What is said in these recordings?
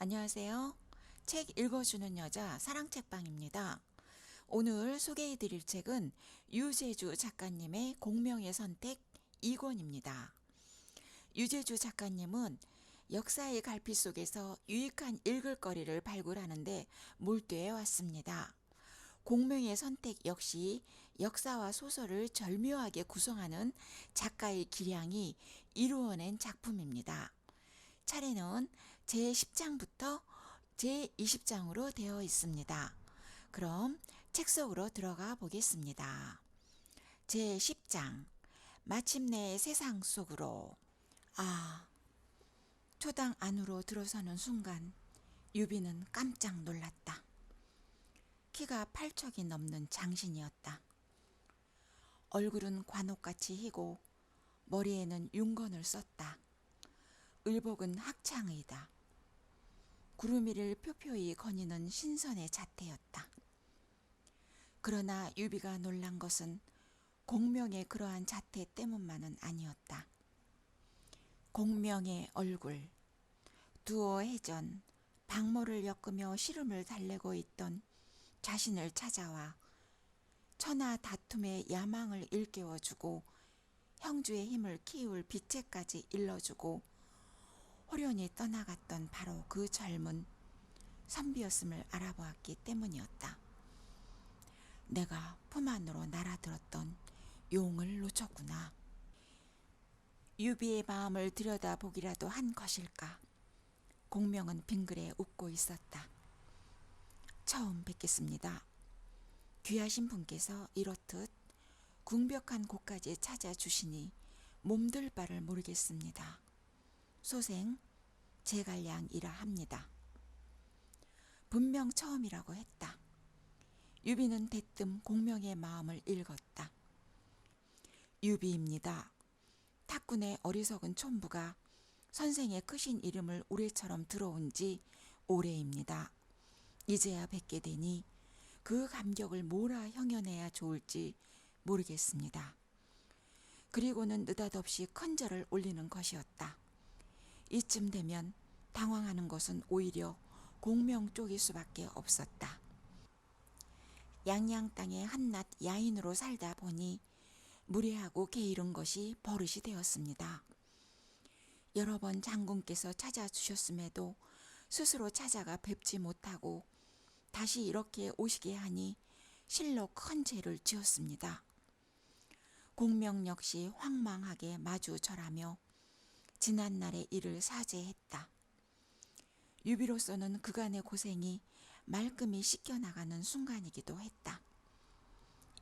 안녕하세요. 책 읽어주는 여자 사랑책방입니다. 오늘 소개해드릴 책은 유재주 작가님의 공명의 선택 2권입니다. 유재주 작가님은 역사의 갈피 속에서 유익한 읽을거리를 발굴하는데 몰두해 왔습니다. 공명의 선택 역시 역사와 소설을 절묘하게 구성하는 작가의 기량이 이루어낸 작품입니다. 차례는 제10장부터 제20장으로 되어 있습니다. 그럼 책 속으로 들어가 보겠습니다. 제10장 마침내 세상 속으로. 초당 안으로 들어서는 순간 유비는 깜짝 놀랐다. 키가 8척이 넘는 장신이었다. 얼굴은 관옥같이 희고 머리에는 윤건을 썼다. 의복은 학창의다. 구름 위를 표표히 거니는 신선의 자태였다. 그러나 유비가 놀란 것은 공명의 그러한 자태 때문만은 아니었다. 공명의 얼굴, 두어 해 전 박모를 엮으며 시름을 달래고 있던 자신을 찾아와 천하 다툼의 야망을 일깨워주고 형주의 힘을 키울 빛에까지 일러주고 호련히 떠나갔던 바로 그 젊은 선비였음을 알아보았기 때문이었다. 내가 품 안으로 날아들었던 용을 놓쳤구나. 유비의 마음을 들여다보기라도 한 것일까. 공명은 빙그레 웃고 있었다. 처음 뵙겠습니다. 귀하신 분께서 이렇듯 궁벽한 곳까지 찾아주시니 몸둘 바를 모르겠습니다. 소생 제갈량이라 합니다. 분명 처음이라고 했다. 유비는 대뜸 공명의 마음을 읽었다. 유비입니다. 탁군의 어리석은 촌부가 선생의 크신 이름을 우레처럼 들어온 지 오래입니다. 이제야 뵙게 되니 그 감격을 뭐라 형연해야 좋을지 모르겠습니다. 그리고는 느닷없이 큰절을 올리는 것이었다. 이쯤 되면 당황하는 것은 오히려 공명 쪽일 수밖에 없었다. 양양 땅의 한낱 야인으로 살다 보니 무례하고 게으른 것이 버릇이 되었습니다. 여러 번 장군께서 찾아주셨음에도 스스로 찾아가 뵙지 못하고 다시 이렇게 오시게 하니 실로 큰 죄를 지었습니다. 공명 역시 황망하게 마주 절하며 지난날의 일을 사죄했다. 유비로서는 그간의 고생이 말끔히 씻겨나가는 순간이기도 했다.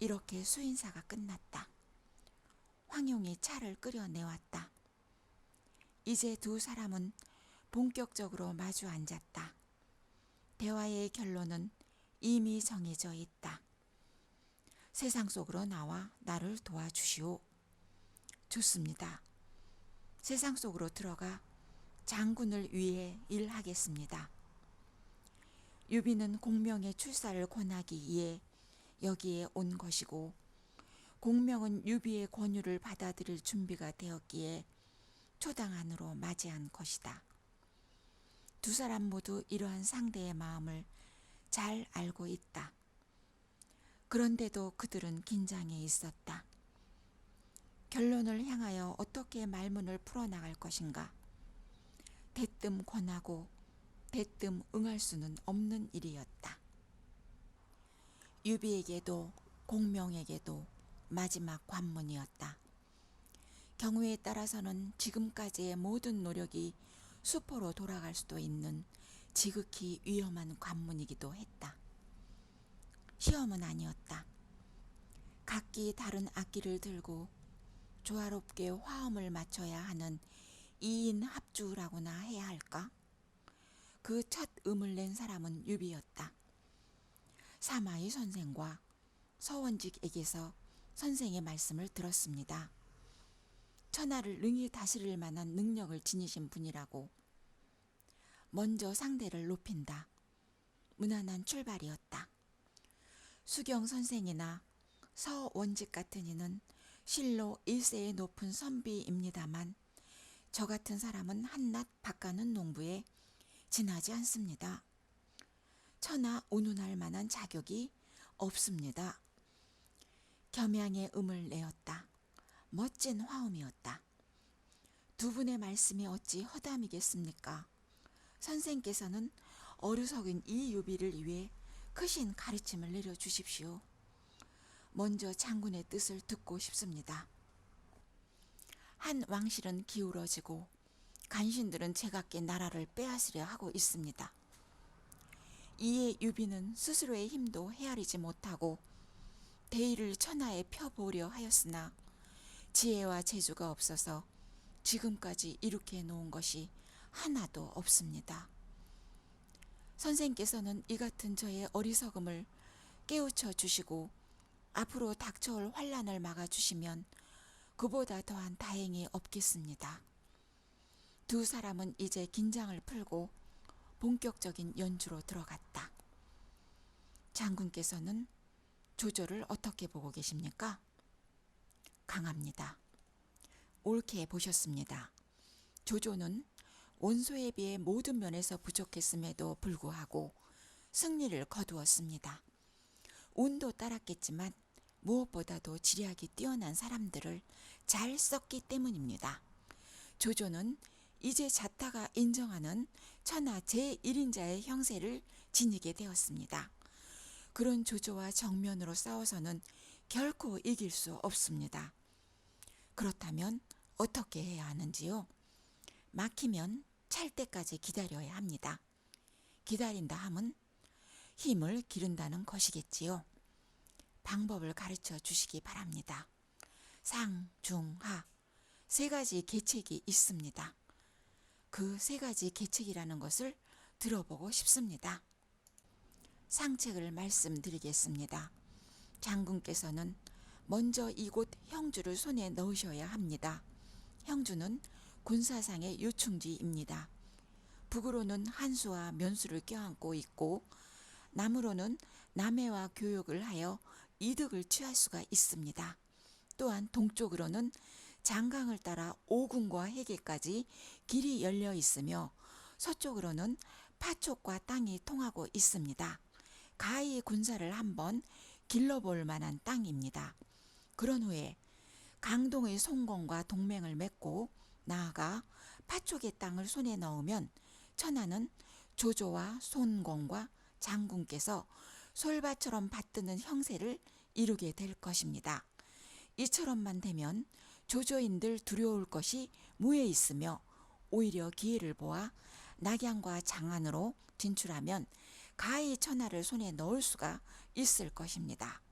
이렇게 수인사가 끝났다. 황용이 차를 끓여내왔다. 이제 두 사람은 본격적으로 마주 앉았다. 대화의 결론은 이미 정해져 있다. 세상 속으로 나와 나를 도와주시오. 좋습니다. 세상 속으로 들어가 장군을 위해 일하겠습니다. 유비는 공명의 출사를 권하기 위해 여기에 온 것이고 공명은 유비의 권유를 받아들일 준비가 되었기에 초당 안으로 맞이한 것이다. 두 사람 모두 이러한 상대의 마음을 잘 알고 있다. 그런데도 그들은 긴장해 있었다. 결론을 향하여 어떻게 말문을 풀어나갈 것인가. 대뜸 권하고 대뜸 응할 수는 없는 일이었다. 유비에게도 공명에게도 마지막 관문이었다. 경우에 따라서는 지금까지의 모든 노력이 수포로 돌아갈 수도 있는 지극히 위험한 관문이기도 했다. 시험은 아니었다. 각기 다른 악기를 들고 조화롭게 화음을 맞춰야 하는 2인 합주라고나 해야 할까? 그 첫 음을 낸 사람은 유비였다. 사마의 선생과 서원직에게서 선생의 말씀을 들었습니다. 천하를 능히 다스릴 만한 능력을 지니신 분이라고. 먼저 상대를 높인다. 무난한 출발이었다. 수경 선생이나 서원직 같은 이는 실로 일세의 높은 선비입니다만 저 같은 사람은 한낱 바가는 농부에 지나지 않습니다. 천하 운운할 만한 자격이 없습니다. 겸양의 음을 내었다. 멋진 화음이었다. 두 분의 말씀이 어찌 허담이겠습니까? 선생께서는 어리석은 이 유비를 위해 크신 가르침을 내려주십시오. 먼저 장군의 뜻을 듣고 싶습니다. 한 왕실은 기울어지고 간신들은 제각기 나라를 빼앗으려 하고 있습니다. 이에 유비는 스스로의 힘도 헤아리지 못하고 대의를 천하에 펴보려 하였으나 지혜와 재주가 없어서 지금까지 이렇게 놓은 것이 하나도 없습니다. 선생께서는 이 같은 저의 어리석음을 깨우쳐 주시고 앞으로 닥쳐올 환란을 막아주시면 그보다 더한 다행이 없겠습니다. 두 사람은 이제 긴장을 풀고 본격적인 연주로 들어갔다. 장군께서는 조조를 어떻게 보고 계십니까? 강합니다. 옳게 보셨습니다. 조조는 원소에 비해 모든 면에서 부족했음에도 불구하고 승리를 거두었습니다. 운도 따랐겠지만 무엇보다도 지략이 뛰어난 사람들을 잘 썼기 때문입니다. 조조는 이제 자타가 인정하는 천하 제1인자의 형세를 지니게 되었습니다. 그런 조조와 정면으로 싸워서는 결코 이길 수 없습니다. 그렇다면 어떻게 해야 하는지요? 막히면 찰 때까지 기다려야 합니다. 기다린다 함은 힘을 기른다는 것이겠지요. 방법을 가르쳐 주시기 바랍니다. 상, 중, 하 세 가지 계책이 있습니다. 그 세 가지 계책이라는 것을 들어보고 싶습니다. 상책을 말씀드리겠습니다. 장군께서는 먼저 이곳 형주를 손에 넣으셔야 합니다. 형주는 군사상의 요충지입니다. 북으로는 한수와 면수를 껴안고 있고 남으로는 남해와 교역을 하여 이득을 취할 수가 있습니다. 또한 동쪽으로는 장강을 따라 오군과 해계까지 길이 열려 있으며 서쪽으로는 파촉과 땅이 통하고 있습니다. 가히 군사를 한번 길러볼 만한 땅입니다. 그런 후에 강동의 송공과 동맹을 맺고 나아가 파촉의 땅을 손에 넣으면 천하는 조조와 손공과 장군께서 솔밭처럼 받드는 형세를 이루게 될 것입니다. 이처럼만 되면 조조인들 두려울 것이 무에 있으며 오히려 기회를 보아 낙양과 장안으로 진출하면 가히 천하를 손에 넣을 수가 있을 것입니다.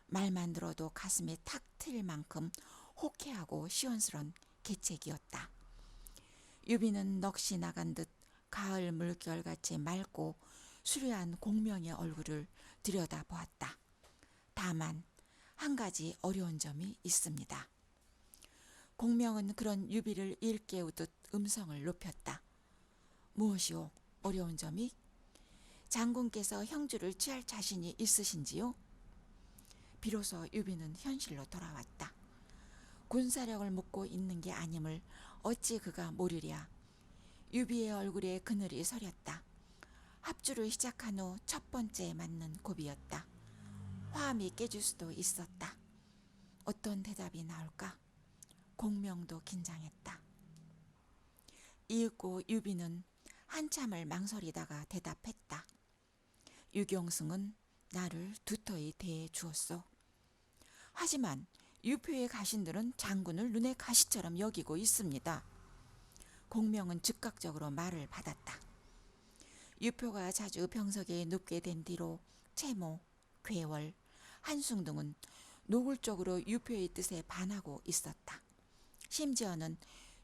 말만 들어도 가슴에 탁 트일 만큼 호쾌하고 시원스런 계책이었다. 유비는 넋이 나간 듯 가을 물결같이 맑고 수려한 공명의 얼굴을 들여다보았다. 다만 한 가지 어려운 점이 있습니다. 공명은 그런 유비를 일깨우듯 음성을 높였다. 무엇이오? 어려운 점이? 장군께서 형주를 취할 자신이 있으신지요? 비로소 유비는 현실로 돌아왔다. 군사력을 묻고 있는 게 아님을 어찌 그가 모르랴. 유비의 얼굴에 그늘이 서렸다. 합주를 시작한 후 첫 번째 맞는 고비였다. 화음이 깨질 수도 있었다. 어떤 대답이 나올까? 공명도 긴장했다. 이윽고 유비는 한참을 망설이다가 대답했다. 유경승은 나를 두터히 대해 주었소. 하지만 유표의 가신들은 장군을 눈의 가시처럼 여기고 있습니다. 공명은 즉각적으로 말을 받았다. 유표가 자주 병석에 눕게 된 뒤로 채모, 괴월, 한숭 등은 노골적으로 유표의 뜻에 반하고 있었다. 심지어는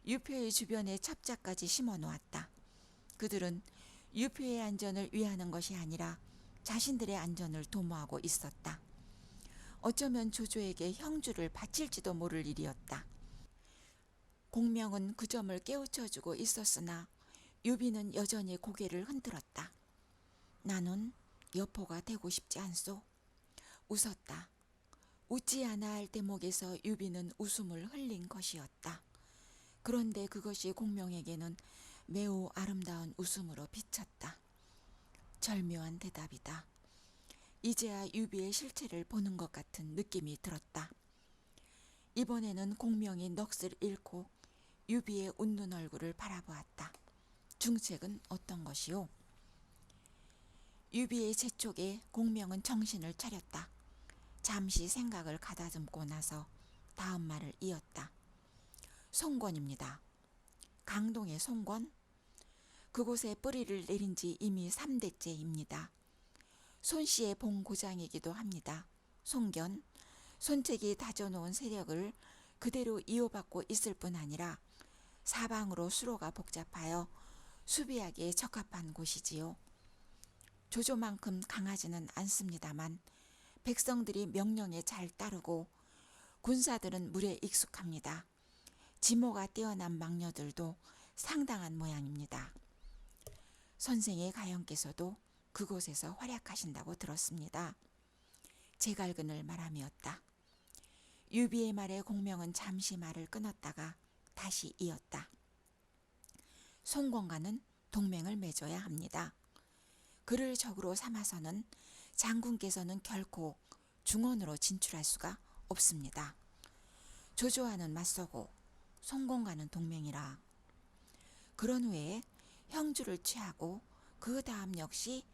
유표의 주변에 첩자까지 심어 놓았다. 그들은 유표의 안전을 위하는 것이 아니라 자신들의 안전을 도모하고 있었다. 어쩌면 조조에게 형주를 바칠지도 모를 일이었다. 공명은 그 점을 깨우쳐주고 있었으나 유비는 여전히 고개를 흔들었다. 나는 여포가 되고 싶지 않소. 웃었다. 웃지 않아 할 대목에서 유비는 웃음을 흘린 것이었다. 그런데 그것이 공명에게는 매우 아름다운 웃음으로 비쳤다. 절묘한 대답이다. 이제야 유비의 실체를 보는 것 같은 느낌이 들었다. 이번에는 공명이 넋을 잃고 유비의 웃는 얼굴을 바라보았다. 중책은 어떤 것이오? 유비의 재촉에 공명은 정신을 차렸다. 잠시 생각을 가다듬고 나서 다음 말을 이었다. 송권입니다. 강동의 송권? 그곳에 뿌리를 내린 지 이미 3대째입니다. 손씨의 봉고장이기도 합니다. 송견, 손책이 다져놓은 세력을 그대로 이어받고 있을 뿐 아니라 사방으로 수로가 복잡하여 수비하기에 적합한 곳이지요. 조조만큼 강하지는 않습니다만 백성들이 명령에 잘 따르고 군사들은 물에 익숙합니다. 지모가 뛰어난 망녀들도 상당한 모양입니다. 선생의 가형께서도 그곳에서 활약하신다고 들었습니다. 제갈근을 말함이었다. 유비의 말에 공명은 잠시 말을 끊었다가 다시 이었다. 송권과는 동맹을 맺어야 합니다. 그를 적으로 삼아서는 장군께서는 결코 중원으로 진출할 수가 없습니다. 조조와는 맞서고 송권과는 동맹이라. 그런 후에 형주를 취하고 그 다음 역시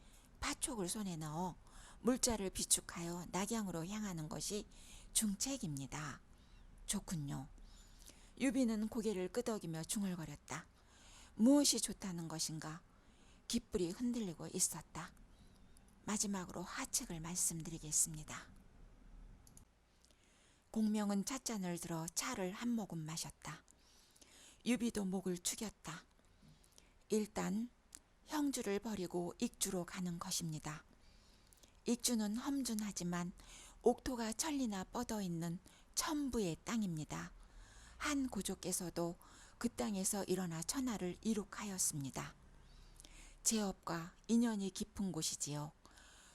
파촉을 손에 넣어 물자를 비축하여 낙양으로 향하는 것이 중책입니다. 좋군요. 유비는 고개를 끄덕이며 중얼거렸다. 무엇이 좋다는 것인가? 깃불이 흔들리고 있었다. 마지막으로 하책을 말씀드리겠습니다. 공명은 찻잔을 들어 차를 한 모금 마셨다. 유비도 목을 축였다. 일단 형주를 버리고 익주로 가는 것입니다. 익주는 험준하지만 옥토가 천리나 뻗어있는 천부의 땅입니다. 한 고조께서도 그 땅에서 일어나 천하를 이룩하였습니다. 제업과 인연이 깊은 곳이지요.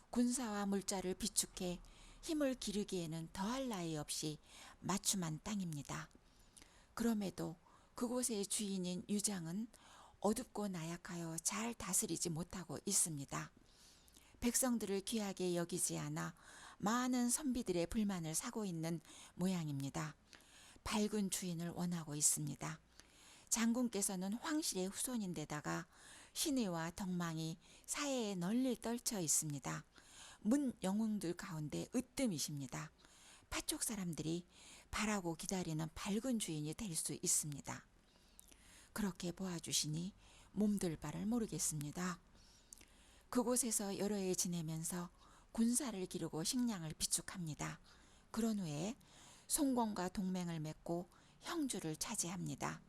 군사와 물자를 비축해 힘을 기르기에는 더할 나위 없이 맞춤한 땅입니다. 그럼에도 그곳의 주인인 유장은 어둡고 나약하여 잘 다스리지 못하고 있습니다. 백성들을 귀하게 여기지 않아 많은 선비들의 불만을 사고 있는 모양입니다. 밝은 주인을 원하고 있습니다. 장군께서는 황실의 후손인데다가 신의와 덕망이 사해에 널리 떨쳐 있습니다. 문 영웅들 가운데 으뜸이십니다. 파촉 사람들이 바라고 기다리는 밝은 주인이 될 수 있습니다. 그렇게 보아주시니 몸둘 바를 모르겠습니다. 그곳에서 여러 해 지내면서 군사를 기르고 식량을 비축합니다. 그런 후에 송권과 동맹을 맺고 형주를 차지합니다.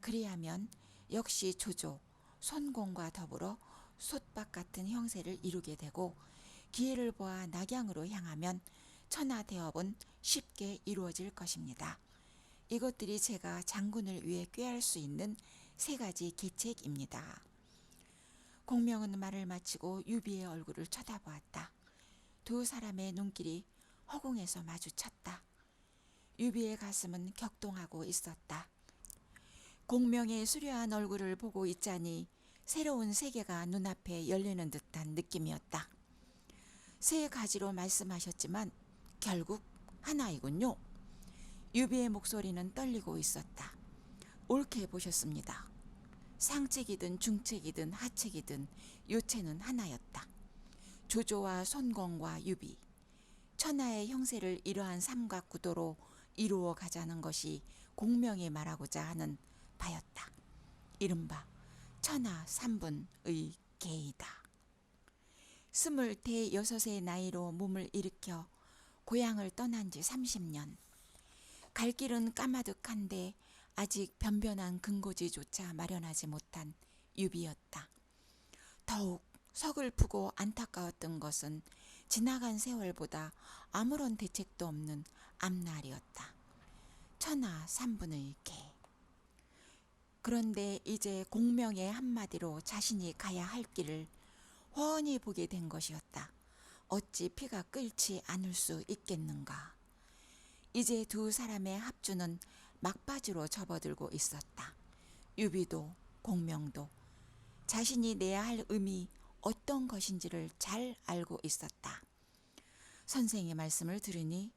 그리하면 역시 조조, 손권과 더불어 솥밥 같은 형세를 이루게 되고 기회를 보아 낙양으로 향하면 천하대업은 쉽게 이루어질 것입니다. 이것들이 제가 장군을 위해 꾀할 수 있는 3가지 계책입니다. 공명은 말을 마치고 유비의 얼굴을 쳐다보았다. 두 사람의 눈길이 허공에서 마주쳤다. 유비의 가슴은 격동하고 있었다. 공명의 수려한 얼굴을 보고 있자니 새로운 세계가 눈앞에 열리는 듯한 느낌이었다. 3가지로 말씀하셨지만 결국 하나이군요. 유비의 목소리는 떨리고 있었다. 옳게 보셨습니다. 상책이든 중책이든 하책이든 요체는 하나였다. 조조와 손권과 유비, 천하의 형세를 이러한 삼각구도로 이루어 가자는 것이 공명이 말하고자 하는 바였다. 이른바 천하 삼분의 계이다. 26의 나이로 몸을 일으켜 고향을 떠난 지 30년. 갈 길은 까마득한데 아직 변변한 근거지조차 마련하지 못한 유비였다. 더욱 서글프고 안타까웠던 것은 지나간 세월보다 아무런 대책도 없는 앞날이었다. 천하 삼분의 계. 그런데 이제 공명의 한마디로 자신이 가야 할 길을 훤히 보게 된 것이었다. 어찌 피가 끓지 않을 수 있겠는가. 이제 두 사람의 합주는 막바지로 접어들고 있었다. 유비도 공명도 자신이 내야 할 의미 어떤 것인지를 잘 알고 있었다. 선생의 말씀을 들으니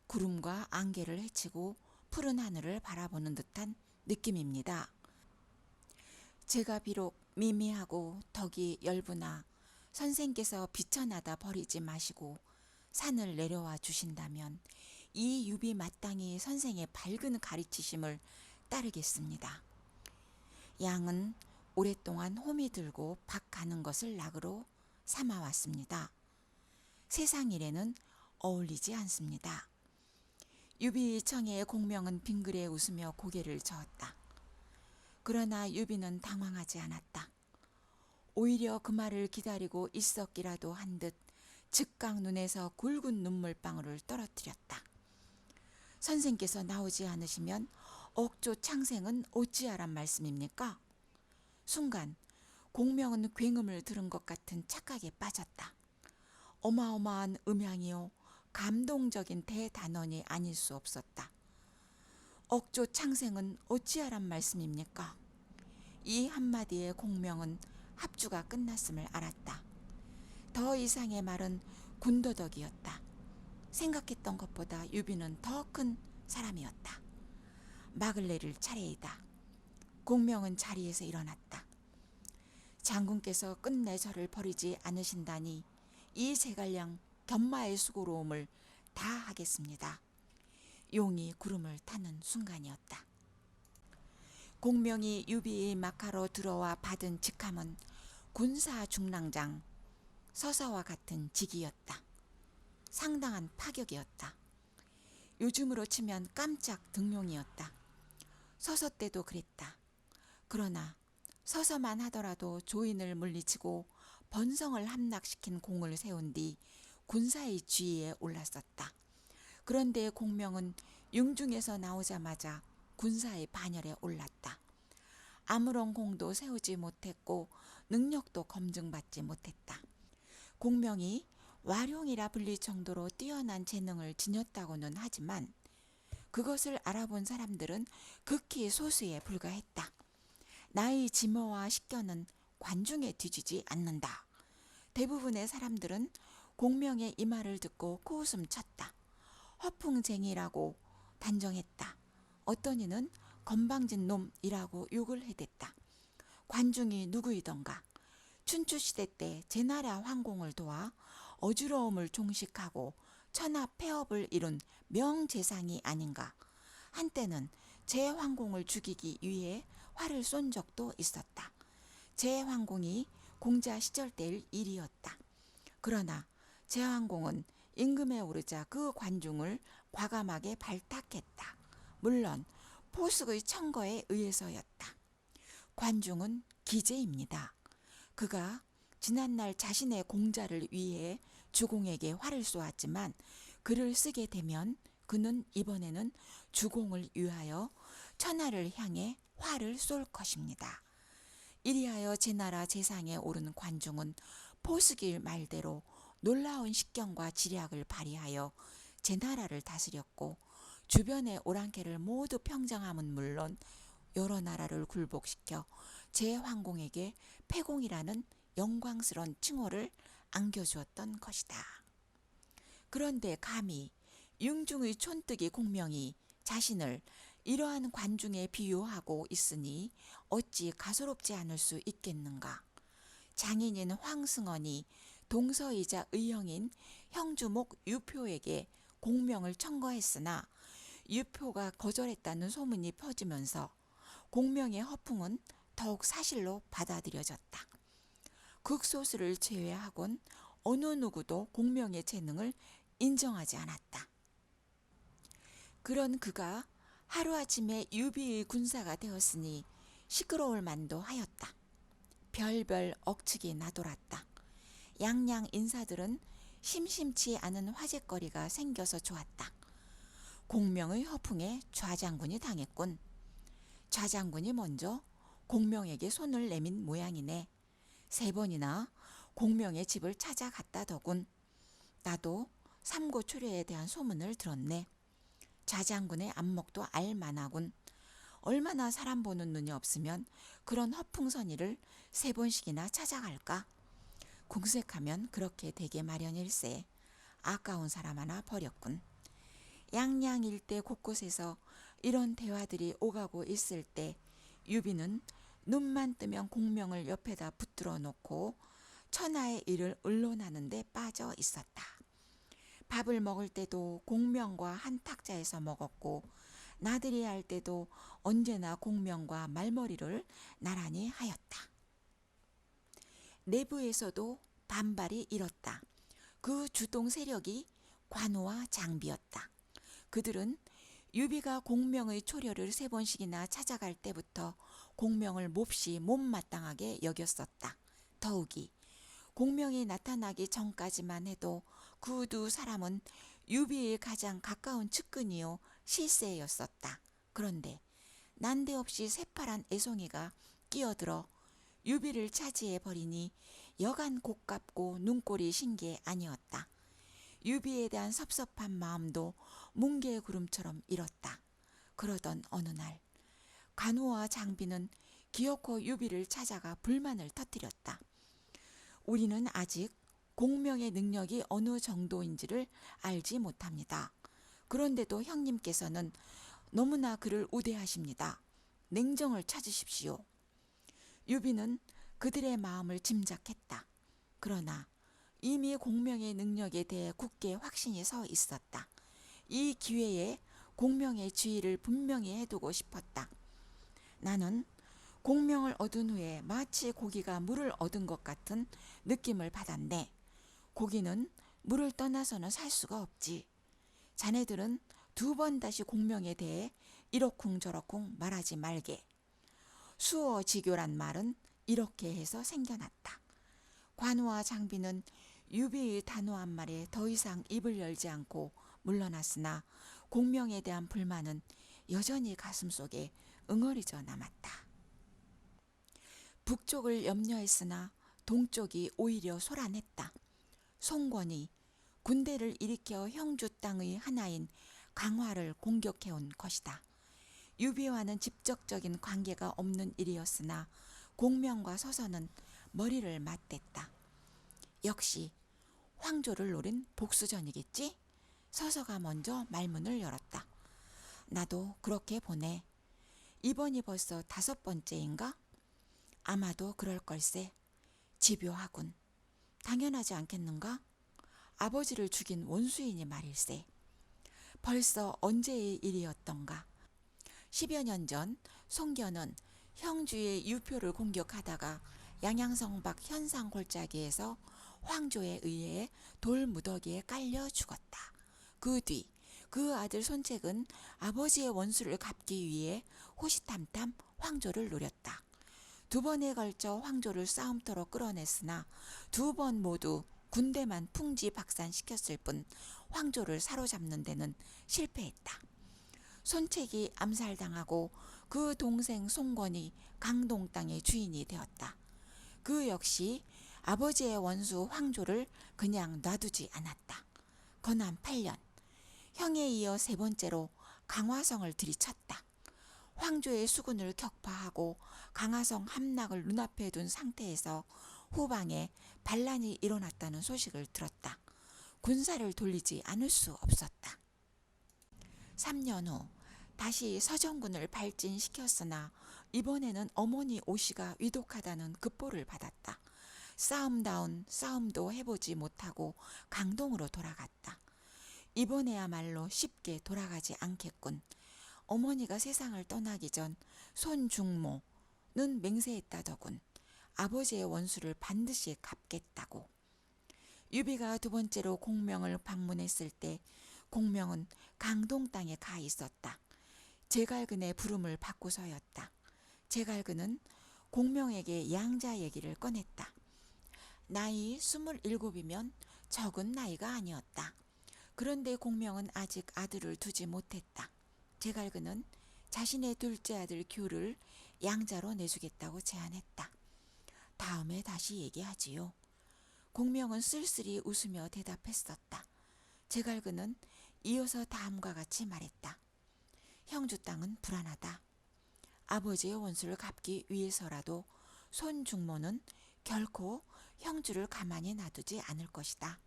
구름과 안개를 헤치고 푸른 하늘을 바라보는 듯한 느낌입니다. 제가 비록 미미하고 덕이 열부나 선생께서 비천하다 버리지 마시고 산을 내려와 주신다면 이 유비 마땅히 선생의 밝은 가르치심을 따르겠습니다. 양은 오랫동안 호미 들고 박 가는 것을 낙으로 삼아왔습니다. 세상 일에는 어울리지 않습니다. 유비 청의 공명은 빙그레 웃으며 고개를 저었다. 그러나 유비는 당황하지 않았다. 오히려 그 말을 기다리고 있었기라도 한 듯 즉각 눈에서 굵은 눈물방울을 떨어뜨렸다. 선생께서 나오지 않으시면 억조 창생은 어찌하란 말씀입니까? 순간 공명은 굉음을 들은 것 같은 착각에 빠졌다. 어마어마한 음향이요 감동적인 대단원이 아닐 수 없었다. 억조 창생은 어찌하란 말씀입니까? 이 한마디의 공명은 합주가 끝났음을 알았다. 더 이상의 말은 군더더기였다. 생각했던 것보다 유비는 더 큰 사람이었다. 막을 내릴 차례이다. 공명은 자리에서 일어났다. 장군께서 끝내 저를 버리지 않으신다니 이 제갈량 견마의 수고로움을 다 하겠습니다. 용이 구름을 타는 순간이었다. 공명이 유비의 막하로 들어와 받은 직함은 군사 중랑장 서서와 같은 직이었다. 상당한 파격이었다. 요즘으로 치면 깜짝 등용이었다. 서서 때도 그랬다. 그러나 서서만 하더라도 조인을 물리치고 번성을 함락시킨 공을 세운 뒤 군사의 지위에 올랐었다. 그런데 공명은 융중에서 나오자마자 군사의 반열에 올랐다. 아무런 공도 세우지 못했고 능력도 검증받지 못했다. 공명이 와룡이라 불릴 정도로 뛰어난 재능을 지녔다고는 하지만 그것을 알아본 사람들은 극히 소수에 불과했다. 나의 지모와 식견은 관중에 뒤지지 않는다. 대부분의 사람들은 공명의 이 말을 듣고 코웃음 쳤다. 허풍쟁이라고 단정했다. 어떤 이는 건방진 놈이라고 욕을 해댔다. 관중이 누구이던가 춘추시대 때 제나라 황공을 도와 어지러움을 종식하고 천하 폐업을 이룬 명재상이 아닌가. 한때는 제황공을 죽이기 위해 활을 쏜 적도 있었다. 제황공이 공자 시절 때의 일이었다. 그러나 제황공은 임금에 오르자 그 관중을 과감하게 발탁했다. 물론 포숙의 청거에 의해서였다. 관중은 기재입니다. 그가 지난날 자신의 공자를 위해 주공에게 활을 쏘았지만 글을 쓰게 되면 그는 이번에는 주공을 위하여 천하를 향해 활을 쏠 것입니다. 이리하여 제나라 재상에 오른 관중은 포스길 말대로 놀라운 식견과 지략을 발휘하여 제나라를 다스렸고 주변의 오랑캐를 모두 평정함은 물론 여러 나라를 굴복시켜 제황공에게 패공이라는 영광스러운 칭호를 안겨주었던 것이다. 그런데 감히 융중의 촌뜨기 공명이 자신을 이러한 관중에 비유하고 있으니 어찌 가소롭지 않을 수 있겠는가. 장인인 황승헌이 동서이자 의형인 형주목 유표에게 공명을 청거했으나 유표가 거절했다는 소문이 퍼지면서 공명의 허풍은 더욱 사실로 받아들여졌다. 극소수를 제외하곤 어느 누구도 공명의 재능을 인정하지 않았다. 그런 그가 하루아침에 유비의 군사가 되었으니 시끄러울 만도 하였다. 별별 억측이 나돌았다. 양양 인사들은 심심치 않은 화제거리가 생겨서 좋았다. 공명의 허풍에 좌장군이 당했군. 좌장군이 먼저 공명에게 손을 내민 모양이네. 3번이나 공명의 집을 찾아갔다더군. 나도 삼고초려에 대한 소문을 들었네. 좌장군의 안목도 알만하군. 얼마나 사람 보는 눈이 없으면 그런 허풍선이를 3번씩이나 찾아갈까? 궁색하면 그렇게 되게 마련일세. 아까운 사람 하나 버렸군. 양양 일대 곳곳에서 이런 대화들이 오가고 있을 때 유비는 눈만 뜨면 공명을 옆에다 붙들어 놓고 천하의 일을 의논하는 데 빠져 있었다. 밥을 먹을 때도 공명과 한 탁자에서 먹었고 나들이 할 때도 언제나 공명과 말머리를 나란히 하였다. 내부에서도 반발이 일었다. 그 주동 세력이 관우와 장비였다. 그들은 유비가 공명의 초려를 3번씩이나 찾아갈 때부터 공명을 몹시 못마땅하게 여겼었다. 더욱이 공명이 나타나기 전까지만 해도 그 두 사람은 유비의 가장 가까운 측근이요 실세였었다. 그런데 난데없이 새파란 애송이가 끼어들어 유비를 차지해 버리니 여간 고깝고 눈꼴이 신 게 아니었다. 유비에 대한 섭섭한 마음도 뭉게구름처럼 일었다. 그러던 어느 날 관우와 장비는 기어코 유비를 찾아가 불만을 터뜨렸다. 우리는 아직 공명의 능력이 어느 정도인지를 알지 못합니다. 그런데도 형님께서는 너무나 그를 우대하십니다. 냉정을 찾으십시오. 유비는 그들의 마음을 짐작했다. 그러나 이미 공명의 능력에 대해 굳게 확신이 서 있었다. 이 기회에 공명의 지위를 분명히 해두고 싶었다. 나는 공명을 얻은 후에 마치 고기가 물을 얻은 것 같은 느낌을 받았네. 고기는 물을 떠나서는 살 수가 없지. 자네들은 2번 다시 공명에 대해 이러쿵저러쿵 말하지 말게. 수어지교란 말은 이렇게 해서 생겨났다. 관우와 장비는 유비의 단호한 말에 더 이상 입을 열지 않고 물러났으나 공명에 대한 불만은 여전히 가슴속에 응어리져 남았다. 북쪽을 염려했으나 동쪽이 오히려 소란했다. 송권이 군대를 일으켜 형주 땅의 하나인 강화를 공격해온 것이다. 유비와는 직접적인 관계가 없는 일이었으나 공명과 서서는 머리를 맞댔다. 역시 황조를 노린 복수전이겠지? 서서가 먼저 말문을 열었다. 나도 그렇게 보네. 이번이 벌써 5번째인가? 아마도 그럴 걸세. 집요하군. 당연하지 않겠는가? 아버지를 죽인 원수인이 말일세. 벌써 언제의 일이었던가? 10여 년 전 송견은 형주의 유표를 공격하다가 양양성 밖 현상 골짜기에서 황조에 의해 돌무더기에 깔려 죽었다. 그 뒤 그 아들 손책은 아버지의 원수를 갚기 위해 호시탐탐 황조를 노렸다. 2번에 걸쳐 황조를 싸움터로 끌어냈으나 2번 모두 군대만 풍지박산시켰을 뿐 황조를 사로잡는 데는 실패했다. 손책이 암살당하고 그 동생 송권이 강동 땅의 주인이 되었다. 그 역시 아버지의 원수 황조를 그냥 놔두지 않았다. 건한 8년, 형에 이어 3번째로 강화성을 들이쳤다. 황조의 수군을 격파하고 강화성 함락을 눈앞에 둔 상태에서 후방에 반란이 일어났다는 소식을 들었다. 군사를 돌리지 않을 수 없었다. 3년 후 다시 서정군을 발진시켰으나 이번에는 어머니 오씨가 위독하다는 급보를 받았다. 싸움다운 싸움도 해보지 못하고 강동으로 돌아갔다. 이번에야말로 쉽게 돌아가지 않겠군. 어머니가 세상을 떠나기 전 손중모는 맹세했다더군. 아버지의 원수를 반드시 갚겠다고. 유비가 2번째로 공명을 방문했을 때 공명은 강동 땅에 가 있었다. 제갈근의 부름을 받고서였다. 제갈근은 공명에게 양자 얘기를 꺼냈다. 나이 27이면 적은 나이가 아니었다. 그런데 공명은 아직 아들을 두지 못했다. 제갈근은 자신의 둘째 아들 규를 양자로 내주겠다고 제안했다. 다음에 다시 얘기하지요. 공명은 쓸쓸히 웃으며 대답했었다. 제갈근은 이어서 다음과 같이 말했다. 형주 땅은 불안하다. 아버지의 원수를 갚기 위해서라도 손중모는 결코 형주를 가만히 놔두지 않을 것이다.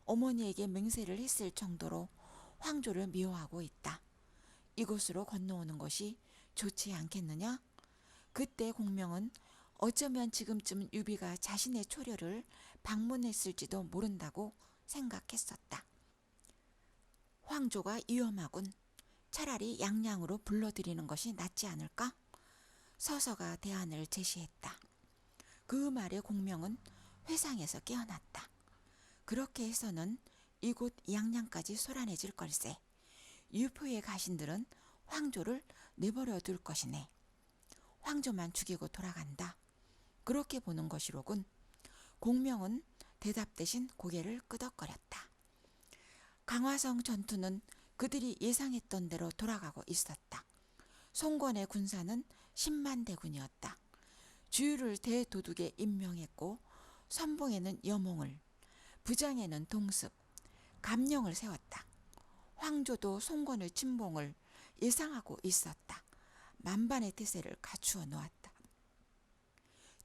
어머니에게 맹세를 했을 정도로 황조를 미워하고 있다. 이곳으로 건너오는 것이 좋지 않겠느냐? 그때 공명은 어쩌면 지금쯤 유비가 자신의 초려를 방문했을지도 모른다고 생각했었다. 황조가 위험하군. 차라리 양양으로 불러들이는 것이 낫지 않을까? 서서가 대안을 제시했다. 그 말에 공명은 회상에서 깨어났다. 그렇게 해서는 이곳 양양까지 소란해질 걸세. 유표의 가신들은 황조를 내버려 둘 것이네. 황조만 죽이고 돌아간다. 그렇게 보는 것이로군. 공명은 대답 대신 고개를 끄덕거렸다. 강화성 전투는 그들이 예상했던 대로 돌아가고 있었다. 송권의 군사는 10만 대군이었다. 주유를 대도둑에 임명했고 선봉에는 여몽을, 부장에는 동습, 감령을 세웠다. 황조도 송권의 침봉을 예상하고 있었다. 만반의 태세를 갖추어 놓았다.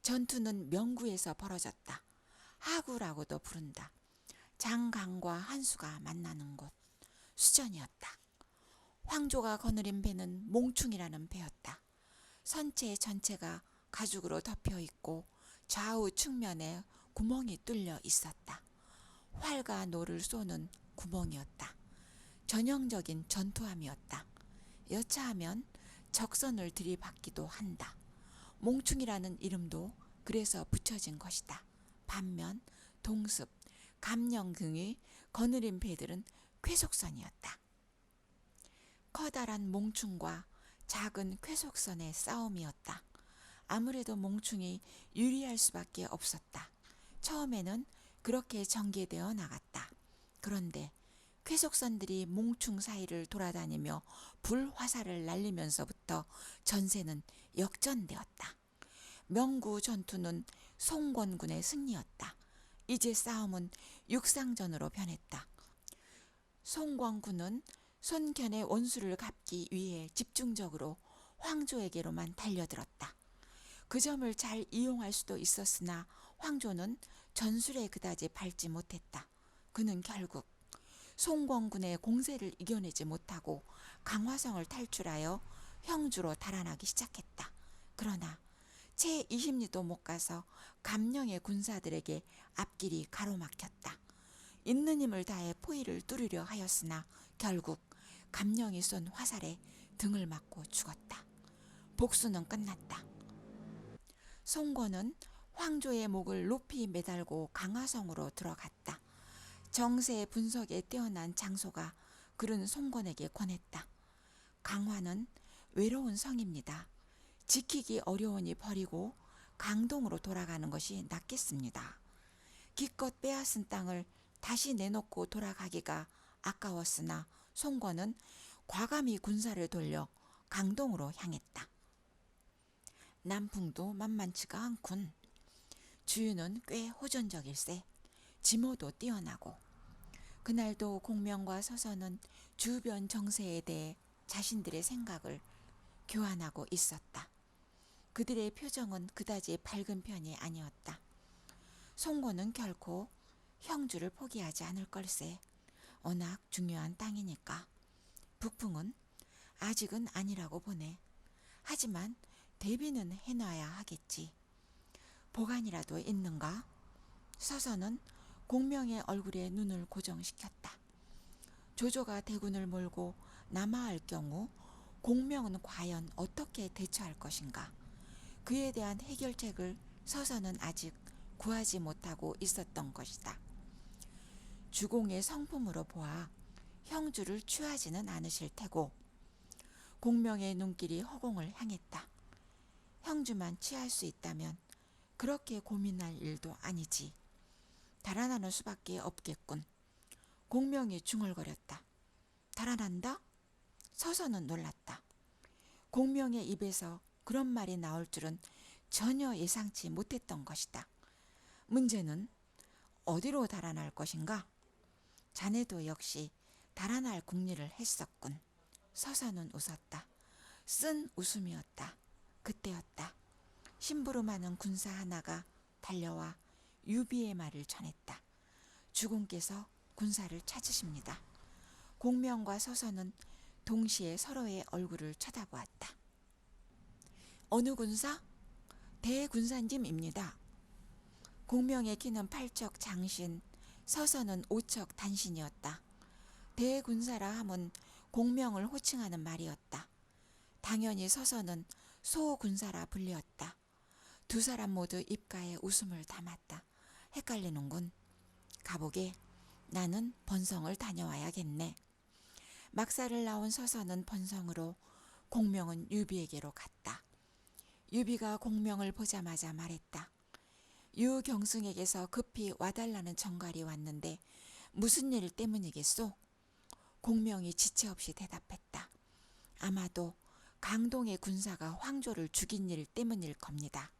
전투는 명구에서 벌어졌다. 하구라고도 부른다. 장강과 한수가 만나는 곳, 수전이었다. 황조가 거느린 배는 몽충이라는 배였다. 선체 전체가 가죽으로 덮여 있고 좌우 측면에 구멍이 뚫려 있었다. 활과 노를 쏘는 구멍이었다. 전형적인 전투함이었다. 여차하면 적선을 들이받기도 한다. 몽충이라는 이름도 그래서 붙여진 것이다. 반면 동습, 감령 등의 거느린 배들은 쾌속선이었다. 커다란 몽충과 작은 쾌속선의 싸움이었다. 아무래도 몽충이 유리할 수밖에 없었다. 처음에는 그렇게 전개되어 나갔다. 그런데 쾌속선들이 몽충 사이를 돌아다니며 불화살을 날리면서부터 전세는 역전되었다. 명구 전투는 송권군의 승리였다. 이제 싸움은 육상전으로 변했다. 송권군은 손견의 원수를 갚기 위해 집중적으로 황조에게로만 달려들었다. 그 점을 잘 이용할 수도 있었으나 황조는 전술에 그다지 밟지 못했다. 그는 결국 송권군의 공세를 이겨내지 못하고 강화성을 탈출하여 형주로 달아나기 시작했다. 그러나 채 20리도 못 가서 감령의 군사들에게 앞길이 가로막혔다. 있는 힘을 다해 포위를 뚫으려 하였으나 결국 감령이 쏜 화살에 등을 맞고 죽었다. 복수는 끝났다. 송권은 황조의 목을 높이 매달고 강화성으로 들어갔다. 정세 분석에 뛰어난 장소가 그런 송권에게 권했다. 강화는 외로운 성입니다. 지키기 어려우니 버리고 강동으로 돌아가는 것이 낫겠습니다. 기껏 빼앗은 땅을 다시 내놓고 돌아가기가 아까웠으나 송권은 과감히 군사를 돌려 강동으로 향했다. 남풍도 만만치가 않군. 주유는 꽤 호전적일세. 지모도 뛰어나고. 그날도 공명과 서서는 주변 정세에 대해 자신들의 생각을 교환하고 있었다. 그들의 표정은 그다지 밝은 편이 아니었다. 송권은 결코 형주를 포기하지 않을 걸세. 워낙 중요한 땅이니까. 북풍은 아직은 아니라고 보네. 하지만 대비는 해놔야 하겠지. 보관이라도 있는가? 서서는 공명의 얼굴에 눈을 고정시켰다. 조조가 대군을 몰고 남하할 경우 공명은 과연 어떻게 대처할 것인가? 그에 대한 해결책을 서서는 아직 구하지 못하고 있었던 것이다. 주공의 성품으로 보아 형주를 취하지는 않으실 테고 공명의 눈길이 허공을 향했다. 형주만 취할 수 있다면 그렇게 고민할 일도 아니지. 달아나는 수밖에 없겠군. 공명이 중얼거렸다. 달아난다? 서서는 놀랐다. 공명의 입에서 그런 말이 나올 줄은 전혀 예상치 못했던 것이다. 문제는 어디로 달아날 것인가? 자네도 역시 달아날 궁리를 했었군. 서서는 웃었다. 쓴 웃음이었다. 그때였다. 심부름하는 군사 하나가 달려와 유비의 말을 전했다. 주공께서 군사를 찾으십니다. 공명과 서서는 동시에 서로의 얼굴을 쳐다보았다. 어느 군사? 대군사님입니다. 공명의 키는 8척 장신, 서서는 5척 단신이었다. 대군사라 함은 공명을 호칭하는 말이었다. 당연히 서서는 소군사라 불리었다. 두 사람 모두 입가에 웃음을 담았다. 헷갈리는군. 가보게. 나는 번성을 다녀와야겠네. 막사를 나온 서서는 번성으로, 공명은 유비에게로 갔다. 유비가 공명을 보자마자 말했다. 유경승에게서 급히 와달라는 전갈이 왔는데 무슨 일 때문이겠소? 공명이 지체 없이 대답했다. 아마도 강동의 군사가 황조를 죽인 일 때문일 겁니다.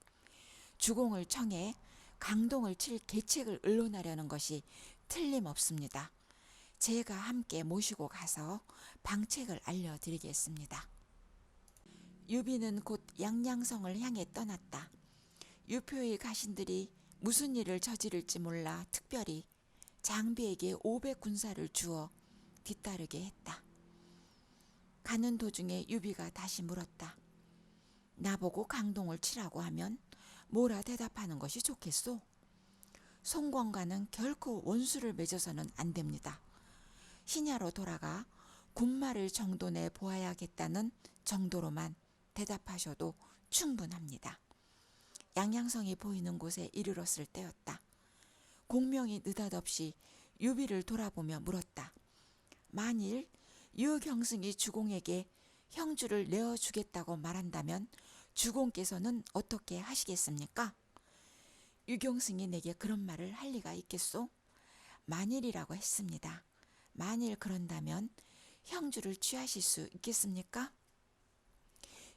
주공을 청해 강동을 칠 계책을 의논하려는 것이 틀림없습니다. 제가 함께 모시고 가서 방책을 알려드리겠습니다. 유비는 곧 양양성을 향해 떠났다. 유표의 가신들이 무슨 일을 저지를지 몰라 특별히 장비에게 500군사를 주어 뒤따르게 했다. 가는 도중에 유비가 다시 물었다. 나보고 강동을 치라고 하면 뭐라 대답하는 것이 좋겠소? 송권과는 결코 원수를 맺어서는 안 됩니다. 신야로 돌아가 군마를 정돈해 보아야겠다는 정도로만 대답하셔도 충분합니다. 양양성이 보이는 곳에 이르렀을 때였다. 공명이 느닷없이 유비를 돌아보며 물었다. 만일 유경승이 주공에게 형주를 내어주겠다고 말한다면 주공께서는 어떻게 하시겠습니까? 유경승이 내게 그런 말을 할 리가 있겠소? 만일이라고 했습니다. 만일 그런다면 형주를 취하실 수 있겠습니까?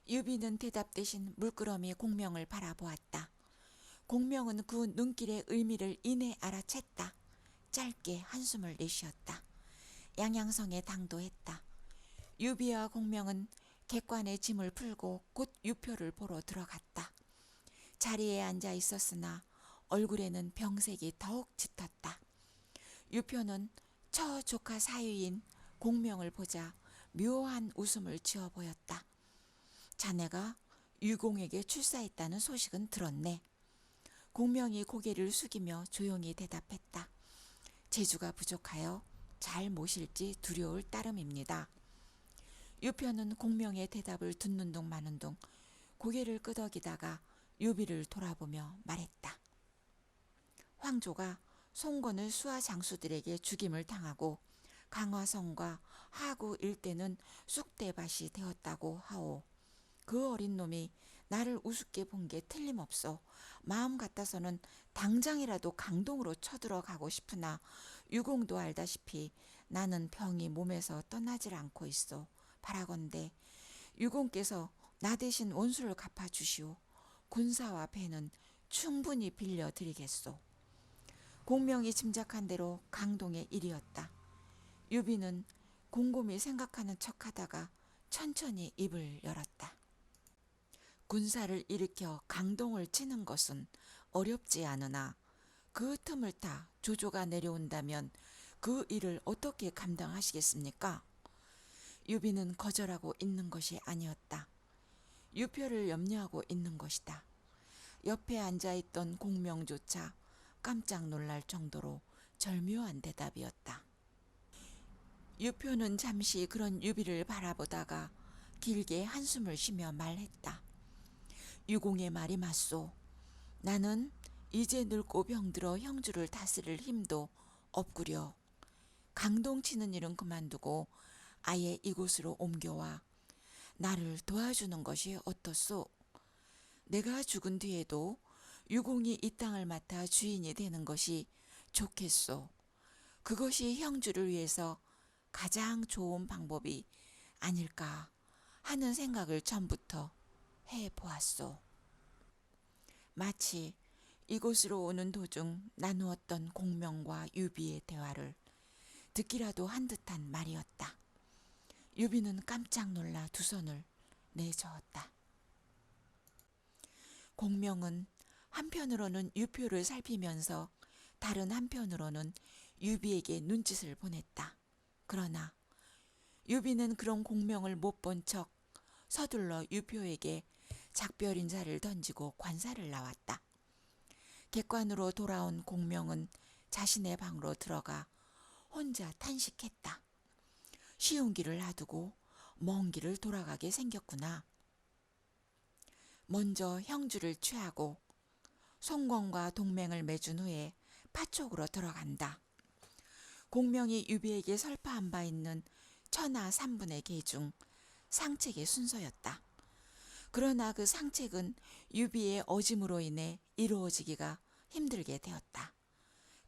유비는 대답 대신 물끄러미 공명을 바라보았다. 공명은 그 눈길의 의미를 이내 알아챘다. 짧게 한숨을 내쉬었다. 양양성에 당도했다. 유비와 공명은 객관의 짐을 풀고 곧 유표를 보러 들어갔다. 자리에 앉아 있었으나 얼굴에는 병색이 더욱 짙었다. 유표는 처 조카 사위인 공명을 보자 묘한 웃음을 지어 보였다. 자네가 유공에게 출사했다는 소식은 들었네. 공명이 고개를 숙이며 조용히 대답했다. 재주가 부족하여 잘 모실지 두려울 따름입니다. 유표는 공명의 대답을 듣는 둥 마는 둥 고개를 끄덕이다가 유비를 돌아보며 말했다. 황조가 송건을 수하 장수들에게 죽임을 당하고 강화성과 하구 일대는 쑥대밭이 되었다고 하오. 그 어린 놈이 나를 우습게 본 게 틀림없어. 마음 같아서는 당장이라도 강동으로 쳐들어가고 싶으나 유공도 알다시피 나는 병이 몸에서 떠나질 않고 있어. 바라건대 유공께서 나 대신 원수를 갚아주시오. 군사와 배는 충분히 빌려드리겠소. 공명이 짐작한 대로 강동의 일이었다. 유비는 곰곰이 생각하는 척하다가 천천히 입을 열었다. 군사를 일으켜 강동을 치는 것은 어렵지 않으나 그 틈을 타 조조가 내려온다면 그 일을 어떻게 감당하시겠습니까? 유비는 거절하고 있는 것이 아니었다. 유표를 염려하고 있는 것이다. 옆에 앉아있던 공명조차 깜짝 놀랄 정도로 절묘한 대답이었다. 유표는 잠시 그런 유비를 바라보다가 길게 한숨을 쉬며 말했다. 유공의 말이 맞소. 나는 이제 늙고 병들어 형주를 다스릴 힘도 없구려. 강동 치는 일은 그만두고 아예 이곳으로 옮겨와 나를 도와주는 것이 어떻소? 내가 죽은 뒤에도 유공이 이 땅을 맡아 주인이 되는 것이 좋겠소. 그것이 형주를 위해서 가장 좋은 방법이 아닐까 하는 생각을 전부터 해보았소. 마치 이곳으로 오는 도중 나누었던 공명과 유비의 대화를 듣기라도 한 듯한 말이었다. 유비는 깜짝 놀라 두 손을 내저었다. 공명은 한편으로는 유표를 살피면서 다른 한편으로는 유비에게 눈짓을 보냈다. 그러나 유비는 그런 공명을 못 본 척 서둘러 유표에게 작별 인사를 던지고 관사를 나왔다. 객관으로 돌아온 공명은 자신의 방으로 들어가 혼자 탄식했다. 쉬운 길을 놔두고 먼 길을 돌아가게 생겼구나. 먼저 형주를 취하고 송건과 동맹을 맺은 후에 파촉으로 들어간다. 공명이 유비에게 설파한 바 있는 천하 3분의 개 중 상책의 순서였다. 그러나 그 상책은 유비의 어짐으로 인해 이루어지기가 힘들게 되었다.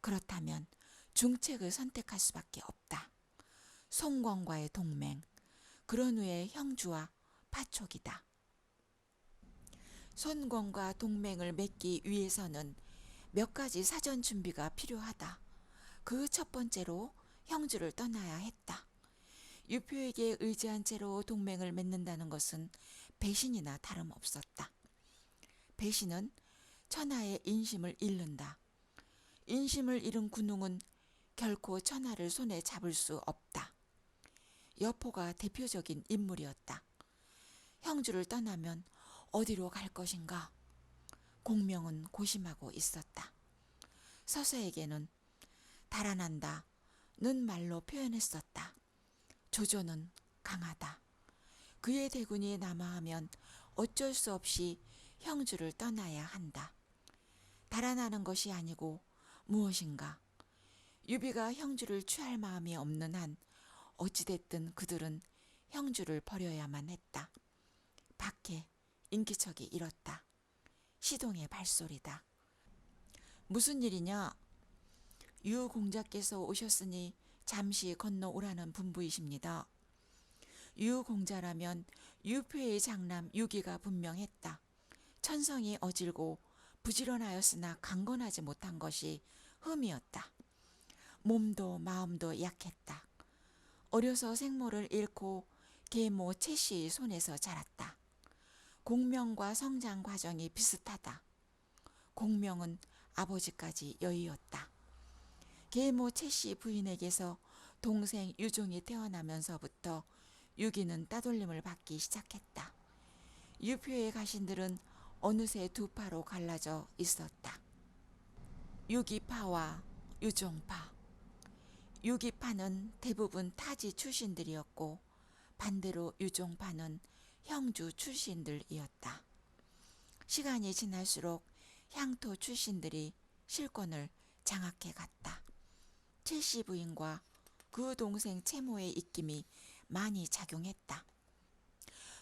그렇다면 중책을 선택할 수밖에 없다. 송건과의 동맹, 그런 후에 형주와 파촉이다. 손권과 동맹을 맺기 위해서는 몇 가지 사전 준비가 필요하다. 그 첫 번째로 형주를 떠나야 했다. 유표에게 의지한 채로 동맹을 맺는다는 것은 배신이나 다름없었다. 배신은 천하의 인심을 잃는다. 인심을 잃은 군웅은 결코 천하를 손에 잡을 수 없다. 여포가 대표적인 인물이었다. 형주를 떠나면 어디로 갈 것인가? 공명은 고심하고 있었다. 서서에게는 달아난다는 말로 표현했었다. 조조는 강하다. 그의 대군이 남아하면 어쩔 수 없이 형주를 떠나야 한다. 달아나는 것이 아니고 무엇인가. 유비가 형주를 취할 마음이 없는 한 어찌됐든 그들은 형주를 버려야만 했다. 밖에 인기척이 일었다. 시동의 발소리다. 무슨 일이냐? 유 공자께서 오셨으니 잠시 건너오라는 분부이십니다. 유 공자라면 유표의 장남 유기가 분명했다. 천성이 어질고 부지런하였으나 강건하지 못한 것이 흠이었다. 몸도 마음도 약했다. 어려서 생모를 잃고 계모 채씨의 손에서 자랐다. 공명과 성장 과정이 비슷하다. 공명은 아버지까지 여의었다. 계모 채씨 부인에게서 동생 유종이 태어나면서부터 유기는 따돌림을 받기 시작했다. 유표의 가신들은 어느새 두 파로 갈라져 있었다. 유기파와 유종파. 유기파는 대부분 타지 출신들이었고 반대로 유종파는 형주 출신들이었다. 시간이 지날수록 향토 출신들이 실권을 장악해 갔다. 채씨 부인과 그 동생 채모의 입김이 많이 작용했다.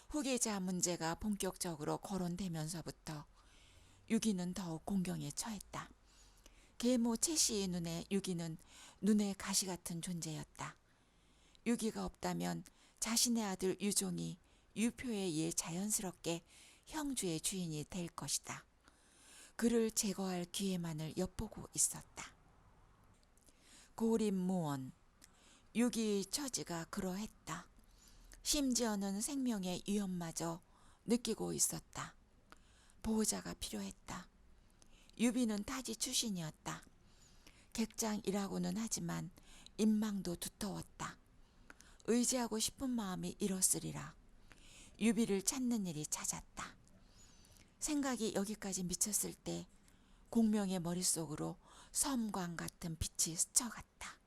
후계자 문제가 본격적으로 거론되면서부터 유기는 더욱 공경에 처했다. 계모 채씨의 눈에 유기는 눈의 가시 같은 존재였다. 유기가 없다면 자신의 아들 유종이 유표에 의해 자연스럽게 형주의 주인이 될 것이다. 그를 제거할 기회만을 엿보고 있었다. 고림무원. 유기의 처지가 그러했다. 심지어는 생명의 위험마저 느끼고 있었다. 보호자가 필요했다. 유비는 타지 출신이었다. 객장이라고는 하지만 인망도 두터웠다. 의지하고 싶은 마음이 일었으리라. 유비를 찾는 일이 잦았다. 생각이 여기까지 미쳤을 때 공명의 머릿속으로 섬광 같은 빛이 스쳐갔다.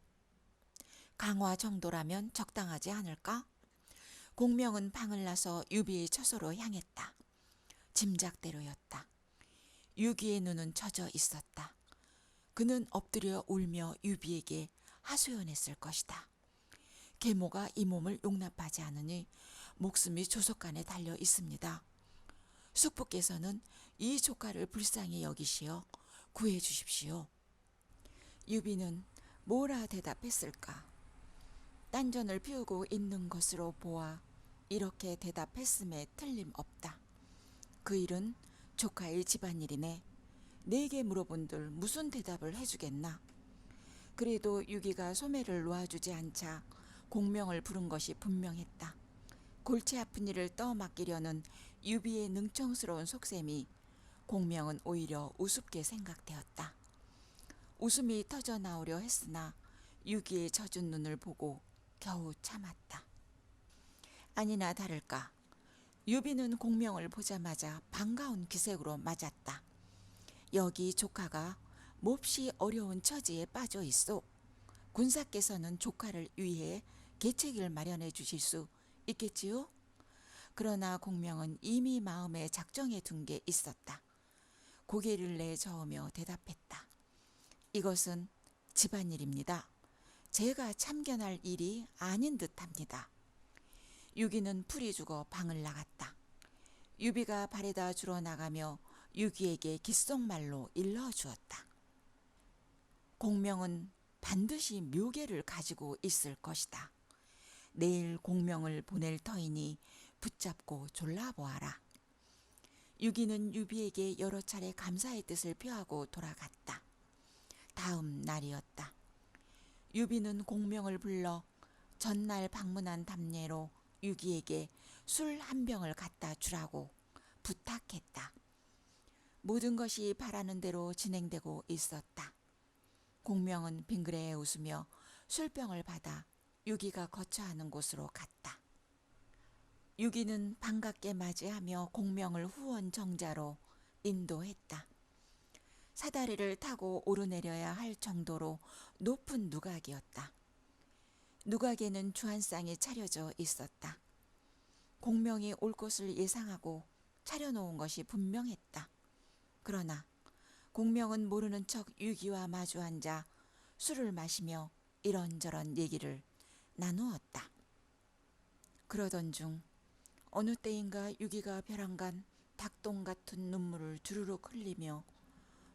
강화 정도라면 적당하지 않을까? 공명은 방을 나서 유비의 처소로 향했다. 짐작대로였다. 유기의 눈은 젖어 있었다. 그는 엎드려 울며 유비에게 하소연했을 것이다. 계모가 이 몸을 용납하지 않으니 목숨이 조속간에 달려 있습니다. 숙부께서는 이 조카를 불쌍히 여기시어 구해 주십시오. 유비는 뭐라 대답했을까? 딴전을 피우고 있는 것으로 보아 이렇게 대답했음에 틀림없다. 그 일은 조카의 집안일이네. 내게 물어본들 무슨 대답을 해주겠나? 그래도 유기가 소매를 놓아주지 않자 공명을 부른 것이 분명했다. 골치 아픈 일을 떠맡기려는 유비의 능청스러운 속셈이 공명은 오히려 우습게 생각되었다. 웃음이 터져 나오려 했으나 유기의 젖은 눈을 보고 겨우 참았다. 아니나 다를까 유비는 공명을 보자마자 반가운 기색으로 맞았다. 여기 조카가 몹시 어려운 처지에 빠져 있어. 군사께서는 조카를 위해 계책을 마련해 주실 수 있겠지요? 그러나 공명은 이미 마음에 작정해 둔 게 있었다. 고개를 내저으며 대답했다. 이것은 집안일입니다. 제가 참견할 일이 아닌 듯합니다. 유기는 풀이 죽어 방을 나갔다. 유비가 발에다 주러 나가며 유기에게 귓속말로 일러주었다. 공명은 반드시 묘계를 가지고 있을 것이다. 내일 공명을 보낼 터이니 붙잡고 졸라보아라. 유기는 유비에게 여러 차례 감사의 뜻을 표하고 돌아갔다. 다음 날이었다. 유비는 공명을 불러 전날 방문한 답례로 유기에게 술 한 병을 갖다 주라고 부탁했다. 모든 것이 바라는 대로 진행되고 있었다. 공명은 빙그레 웃으며 술병을 받아 유기가 거처하는 곳으로 갔다. 유기는 반갑게 맞이하며 공명을 후원 정자로 인도했다. 사다리를 타고 오르내려야 할 정도로 높은 누각이었다. 누각에는 주한상이 차려져 있었다. 공명이 올 것을 예상하고 차려놓은 것이 분명했다. 그러나 공명은 모르는 척 유기와 마주 앉아 술을 마시며 이런저런 얘기를 나누었다. 그러던 중 어느 때인가 유기가 벼랑간 닭똥 같은 눈물을 주르륵 흘리며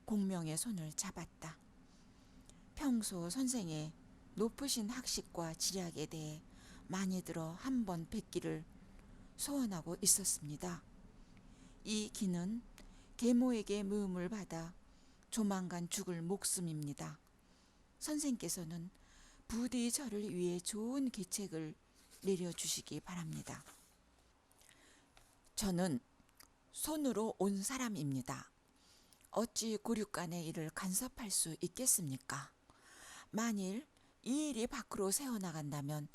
공명의 손을 잡았다. 평소 선생의 높으신 학식과 지략에 대해 많이 들어 한 번 뵙기를 소원하고 있었습니다. 이 기는 계모에게 미움을 받아 조만간 죽을 목숨입니다. 선생께서는 부디 저를 위해 좋은 계책을 내려주시기 바랍니다. 저는 손으로 온 사람입니다. 어찌 고륙간의 일을 간섭할 수 있겠습니까? 만일 이 일이 밖으로 새어나간다면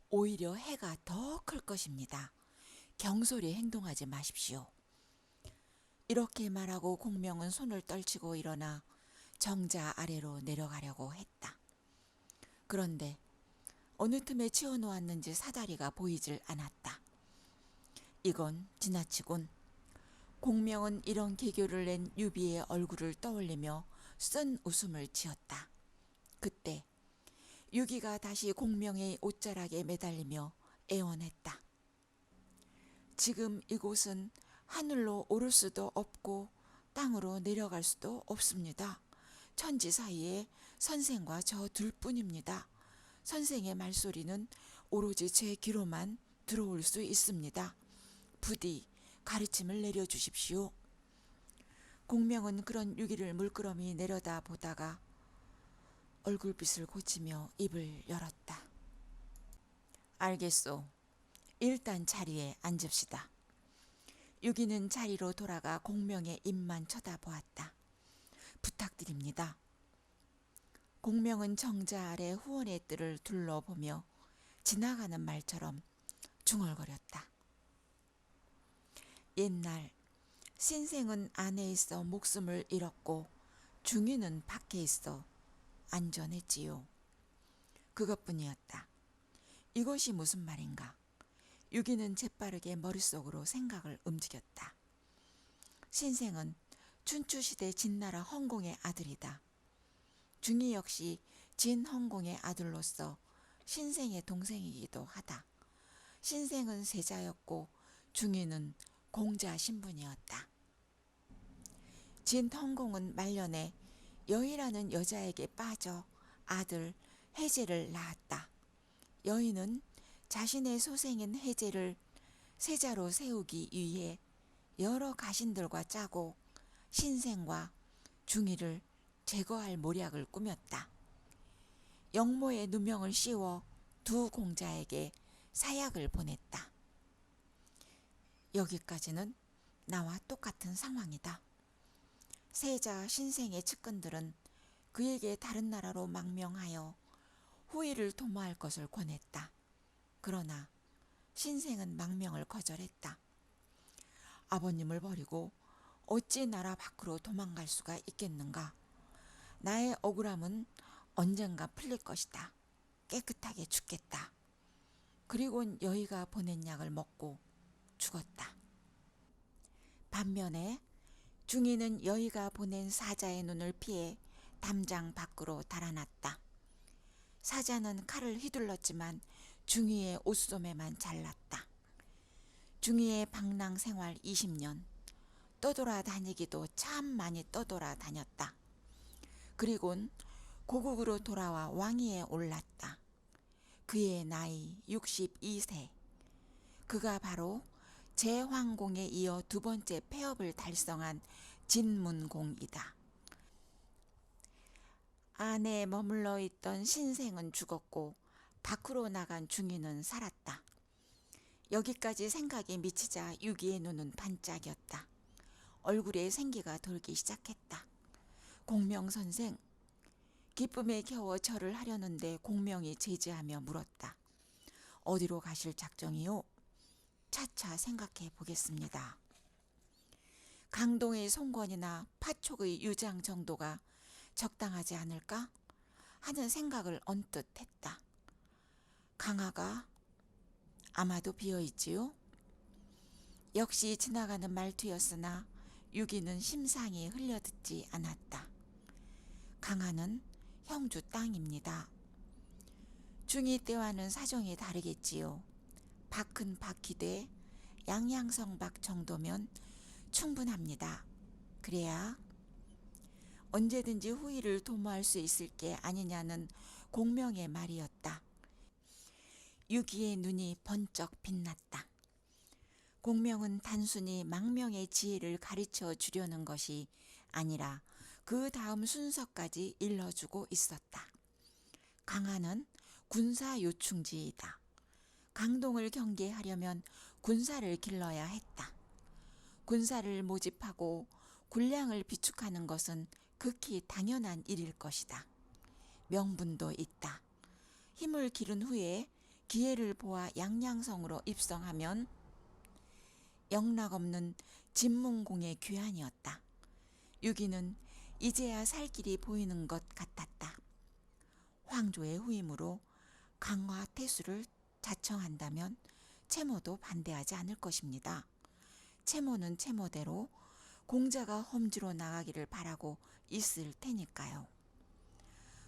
오히려 해가 더 클 것입니다. 경솔히 행동하지 마십시오. 이렇게 말하고 공명은 손을 떨치고 일어나 정자 아래로 내려가려고 했다. 그런데 어느 틈에 치워놓았는지 사다리가 보이질 않았다. 이건 지나치군. 공명은 이런 개교를 낸 유비의 얼굴을 떠올리며 쓴 웃음을 지었다. 그때 유기가 다시 공명의 옷자락에 매달리며 애원했다. 지금 이곳은 하늘로 오를 수도 없고 땅으로 내려갈 수도 없습니다. 천지 사이에 선생과 저 둘뿐입니다. 선생의 말소리는 오로지 제 귀로만 들어올 수 있습니다. 부디 가르침을 내려주십시오. 공명은 그런 유기를 물끄러미 내려다 보다가 얼굴빛을 고치며 입을 열었다. 알겠소. 일단 자리에 앉읍시다. 유기는 자리로 돌아가 공명의 입만 쳐다보았다. 부탁드립니다. 공명은 정자 아래 후원의 뜰을 둘러보며 지나가는 말처럼 중얼거렸다. 옛날 신생은 안에 있어 목숨을 잃었고 중이는 밖에 있어 안전했지요. 그것뿐이었다. 이것이 무슨 말인가? 유기는 재빠르게 머릿속으로 생각을 움직였다. 신생은 춘추시대 진나라 헌공의 아들이다. 중이 역시 진헌공의 아들로서 신생의 동생이기도 하다. 신생은 세자였고 중이는 공자 신분이었다. 진헌공은 말년에 여희라는 여자에게 빠져 아들 해제를 낳았다. 여희는 자신의 소생인 해제를 세자로 세우기 위해 여러 가신들과 짜고 신생과 중이를 제거할 모략을 꾸몄다. 영모의 누명을 씌워 두 공자에게 사약을 보냈다. 여기까지는 나와 똑같은 상황이다. 세자 신생의 측근들은 그에게 다른 나라로 망명하여 후일을 도모할 것을 권했다. 그러나 신생은 망명을 거절했다. 아버님을 버리고 어찌 나라 밖으로 도망갈 수가 있겠는가? 나의 억울함은 언젠가 풀릴 것이다. 깨끗하게 죽겠다. 그리곤 여의가 보낸 약을 먹고 죽었다. 반면에 중이는 여의가 보낸 사자의 눈을 피해 담장 밖으로 달아났다. 사자는 칼을 휘둘렀지만 중이의 옷소매만 잘랐다. 중이의 방랑 생활 20년, 떠돌아다니기도 참 많이 떠돌아다녔다. 그리곤 고국으로 돌아와 왕위에 올랐다. 그의 나이 62세. 그가 바로 제황공에 이어 두 번째 폐업을 달성한 진문공이다. 안에 머물러 있던 신생은 죽었고 밖으로 나간 중이는 살았다. 여기까지 생각이 미치자 유기의 눈은 반짝였다. 얼굴에 생기가 돌기 시작했다. 공명선생, 기쁨에 겨워 절을 하려는데 공명이 제지하며 물었다. 어디로 가실 작정이요? 차차 생각해 보겠습니다. 강동의 송권이나 파촉의 유장 정도가 적당하지 않을까 하는 생각을 언뜻 했다. 강화가 아마도 비어있지요? 역시 지나가는 말투였으나 유기는 심상이 흘려듣지 않았다. 강화는 형주 땅입니다. 중이 때와는 사정이 다르겠지요. 박은 박희대, 양양성 박 정도면 충분합니다. 그래야 언제든지 후일을 도모할 수 있을 게 아니냐는 공명의 말이었다. 유기의 눈이 번쩍 빛났다. 공명은 단순히 망명의 지혜를 가르쳐 주려는 것이 아니라 그 다음 순서까지 일러주고 있었다. 강화는 군사 요충지이다. 강동을 경계하려면 군사를 길러야 했다. 군사를 모집하고 군량을 비축하는 것은 극히 당연한 일일 것이다. 명분도 있다. 힘을 기른 후에 기회를 보아 양양성으로 입성하면 영락없는 진문공의 귀환이었다. 유기는 이제야 살 길이 보이는 것 같았다. 황조의 후임으로 강화 태수를 자청한다면 채모도 반대하지 않을 것입니다. 채모는 채모대로 공자가 험지로 나가기를 바라고 있을 테니까요.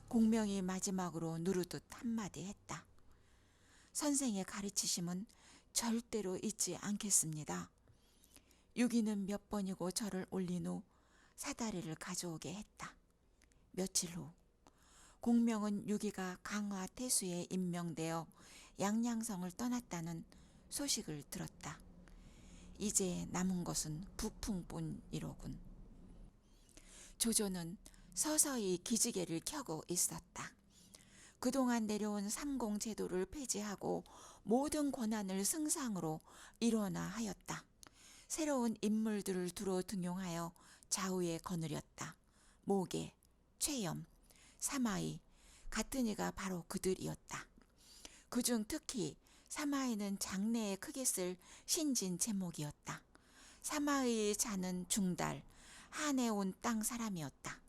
공명이 마지막으로 누르듯 한마디 했다. 선생의 가르치심은 절대로 잊지 않겠습니다. 유기는 몇 번이고 절을 올린 후 사다리를 가져오게 했다. 며칠 후 공명은 유기가 강화 태수에 임명되어 양양성을 떠났다는 소식을 들었다. 이제 남은 것은 부풍뿐이로군. 조조는 서서히 기지개를 켜고 있었다. 그동안 내려온 삼공 제도를 폐지하고 모든 권한을 승상으로 일원화 하였다. 새로운 인물들을 두루 등용하여 좌우에 거느렸다. 모계, 최염, 사마이 같은 이가 바로 그들이었다. 그중 특히 사마이는 장래에 크게 쓸 신진 제목이었다. 사마이의 자는 중달, 한에 온 땅 사람이었다.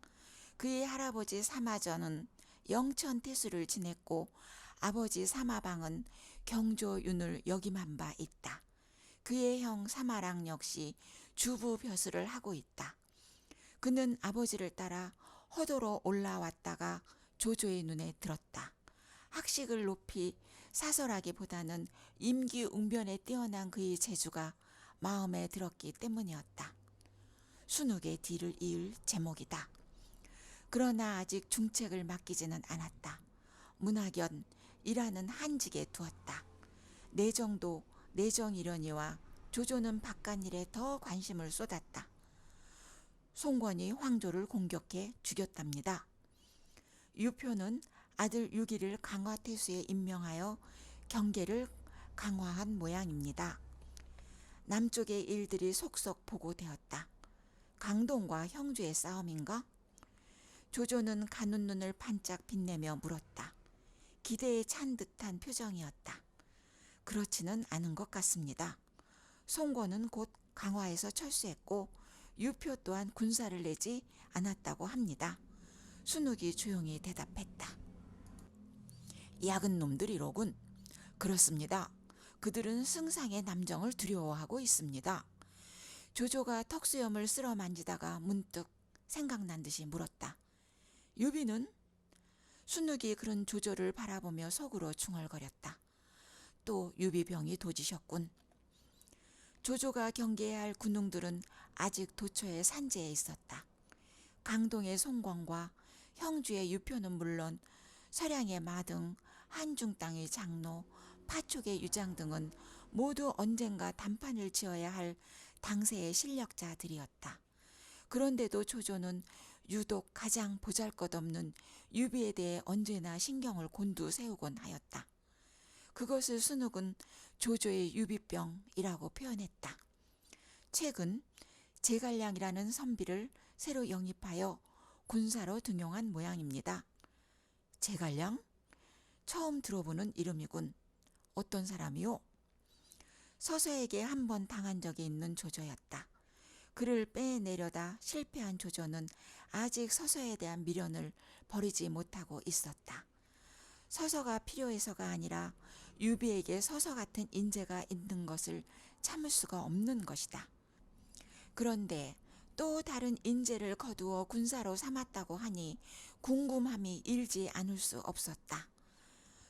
그의 할아버지 사마전은 영천태수를 지냈고 아버지 사마방은 경조윤을 역임한 바 있다. 그의 형 사마랑 역시 주부 벼슬을 하고 있다. 그는 아버지를 따라 허도로 올라왔다가 조조의 눈에 들었다. 학식을 높이 사설하기보다는 임기응변에 뛰어난 그의 재주가 마음에 들었기 때문이었다. 순욱의 뒤를 이을 제목이다. 그러나 아직 중책을 맡기지는 않았다. 문학연이라는 한직에 두었다. 내정도 내정이려니와 조조는 바깥일에 더 관심을 쏟았다. 송권이 황조를 공격해 죽였답니다. 유표는 아들 유기를 강화태수에 임명하여 경계를 강화한 모양입니다. 남쪽의 일들이 속속 보고되었다. 강동과 형주의 싸움인가? 조조는 가는 눈을 반짝 빛내며 물었다. 기대에 찬 듯한 표정이었다. 그렇지는 않은 것 같습니다. 송권은 곧 강화에서 철수했고 유표 또한 군사를 내지 않았다고 합니다. 순욱이 조용히 대답했다. 약은 놈들이로군. 그렇습니다. 그들은 승상의 남정을 두려워하고 있습니다. 조조가 턱수염을 쓸어 만지다가 문득 생각난 듯이 물었다. 유비는? 순욱이 그런 조조를 바라보며 속으로 중얼거렸다. 또 유비병이 도지셨군. 조조가 경계해야 할 군웅들은 아직 도처의 산지에 있었다. 강동의 송권과 형주의 유표는 물론 서량의 마등, 한중 땅의 장로, 파촉의 유장 등은 모두 언젠가 단판을 지어야 할 당세의 실력자들이었다. 그런데도 조조는 유독 가장 보잘것없는 유비에 대해 언제나 신경을 곤두세우곤 하였다. 그것을 순욱은 조조의 유비병이라고 표현했다. 최근 제갈량이라는 선비를 새로 영입하여 군사로 등용한 모양입니다. 제갈량? 처음 들어보는 이름이군. 어떤 사람이요? 서서에게 한 번 당한 적이 있는 조조였다. 그를 빼내려다 실패한 조조는 아직 서서에 대한 미련을 버리지 못하고 있었다. 서서가 필요해서가 아니라 유비에게 서서 같은 인재가 있는 것을 참을 수가 없는 것이다. 그런데 또 다른 인재를 거두어 군사로 삼았다고 하니 궁금함이 일지 않을 수 없었다.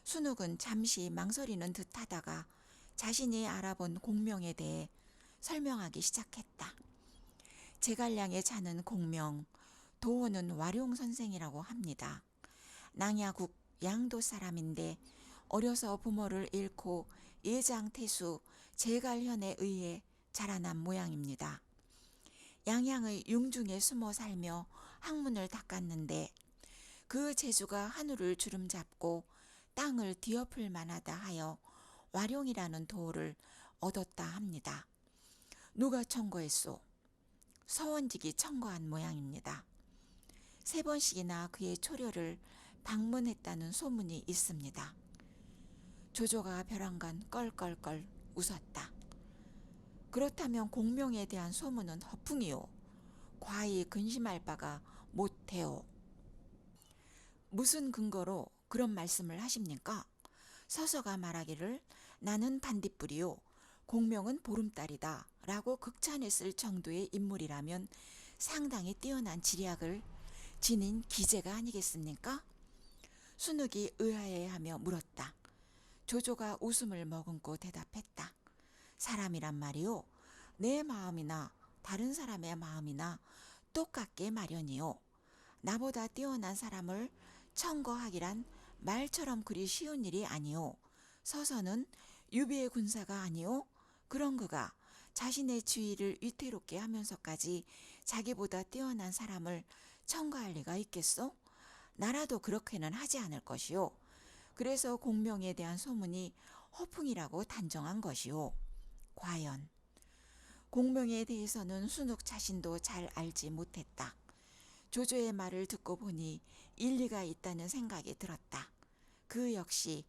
순욱은 잠시 망설이는 듯하다가 자신이 알아본 공명에 대해 설명하기 시작했다. 제갈량의 자는 공명, 도호는 와룡 선생이라고 합니다. 낭야국 양도 사람인데 어려서 부모를 잃고 예장태수 제갈현에 의해 자라난 모양입니다. 양양의 융중에 숨어 살며 학문을 닦았는데 그 재주가 하늘을 주름잡고 땅을 뒤엎을 만하다 하여 와룡이라는 도를 얻었다 합니다. 누가 청거했소? 서원직이 청거한 모양입니다. 3번씩이나 그의 초려를 방문했다는 소문이 있습니다. 조조가 벼랑간 껄껄껄 웃었다. 그렇다면 공명에 대한 소문은 허풍이요. 과히 근심할 바가 못해요. 무슨 근거로 그런 말씀을 하십니까? 서서가 말하기를 나는 반딧불이요. 공명은 보름달이다 라고 극찬했을 정도의 인물이라면 상당히 뛰어난 지략을 지닌 기재가 아니겠습니까? 순욱이 의아해하며 물었다. 조조가 웃음을 머금고 대답했다. 사람이란 말이요. 내 마음이나 다른 사람의 마음이나 똑같게 마련이요. 나보다 뛰어난 사람을 청거하기란 말처럼 그리 쉬운 일이 아니요. 서서는 유비의 군사가 아니요. 그런 그가 자신의 지위를 위태롭게 하면서까지 자기보다 뛰어난 사람을 청거할 리가 있겠소? 나라도 그렇게는 하지 않을 것이요. 그래서 공명에 대한 소문이 허풍이라고 단정한 것이요. 과연 공명에 대해서는 순욱 자신도 잘 알지 못했다. 조조의 말을 듣고 보니 일리가 있다는 생각이 들었다. 그 역시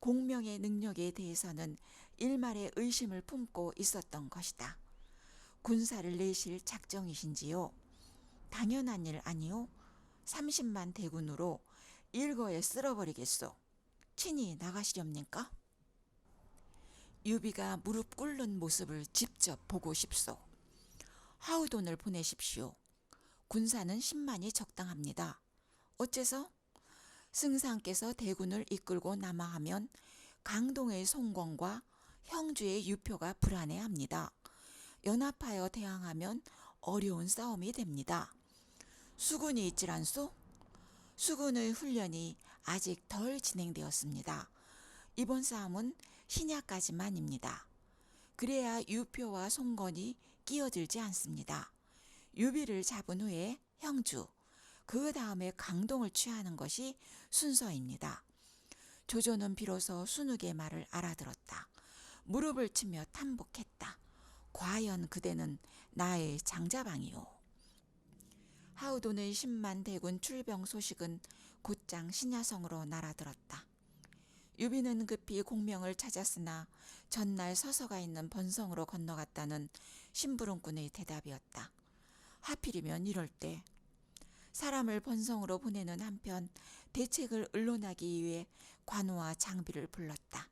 공명의 능력에 대해서는 일말의 의심을 품고 있었던 것이다. 군사를 내실 작정이신지요? 당연한 일 아니요? 30만 대군으로 일거에 쓸어버리겠소. 친히 나가시렵니까? 유비가 무릎 꿇는 모습을 직접 보고 싶소. 하우돈을 보내십시오. 군사는 10만이 적당합니다. 어째서? 승상께서 대군을 이끌고 남하하면 강동의 송권과 형주의 유표가 불안해합니다. 연합하여 대항하면 어려운 싸움이 됩니다. 수군이 있질 않소? 수군의 훈련이 아직 덜 진행되었습니다. 이번 싸움은 신야까지만입니다. 그래야 유표와 송권이 끼어들지 않습니다. 유비를 잡은 후에 형주, 그 다음에 강동을 취하는 것이 순서입니다. 조조는 비로소 순욱의 말을 알아들었다. 무릎을 치며 탄복했다. 과연 그대는 나의 장자방이요. 하우돈의 10만 대군 출병 소식은 곧장 신야성으로 날아들었다. 유비는 급히 공명을 찾았으나 전날 서서가 있는 번성으로 건너갔다는 심부름꾼의 대답이었다. 하필이면 이럴 때 사람을 번성으로 보내는 한편 대책을 의논하기 위해 관우와 장비를 불렀다.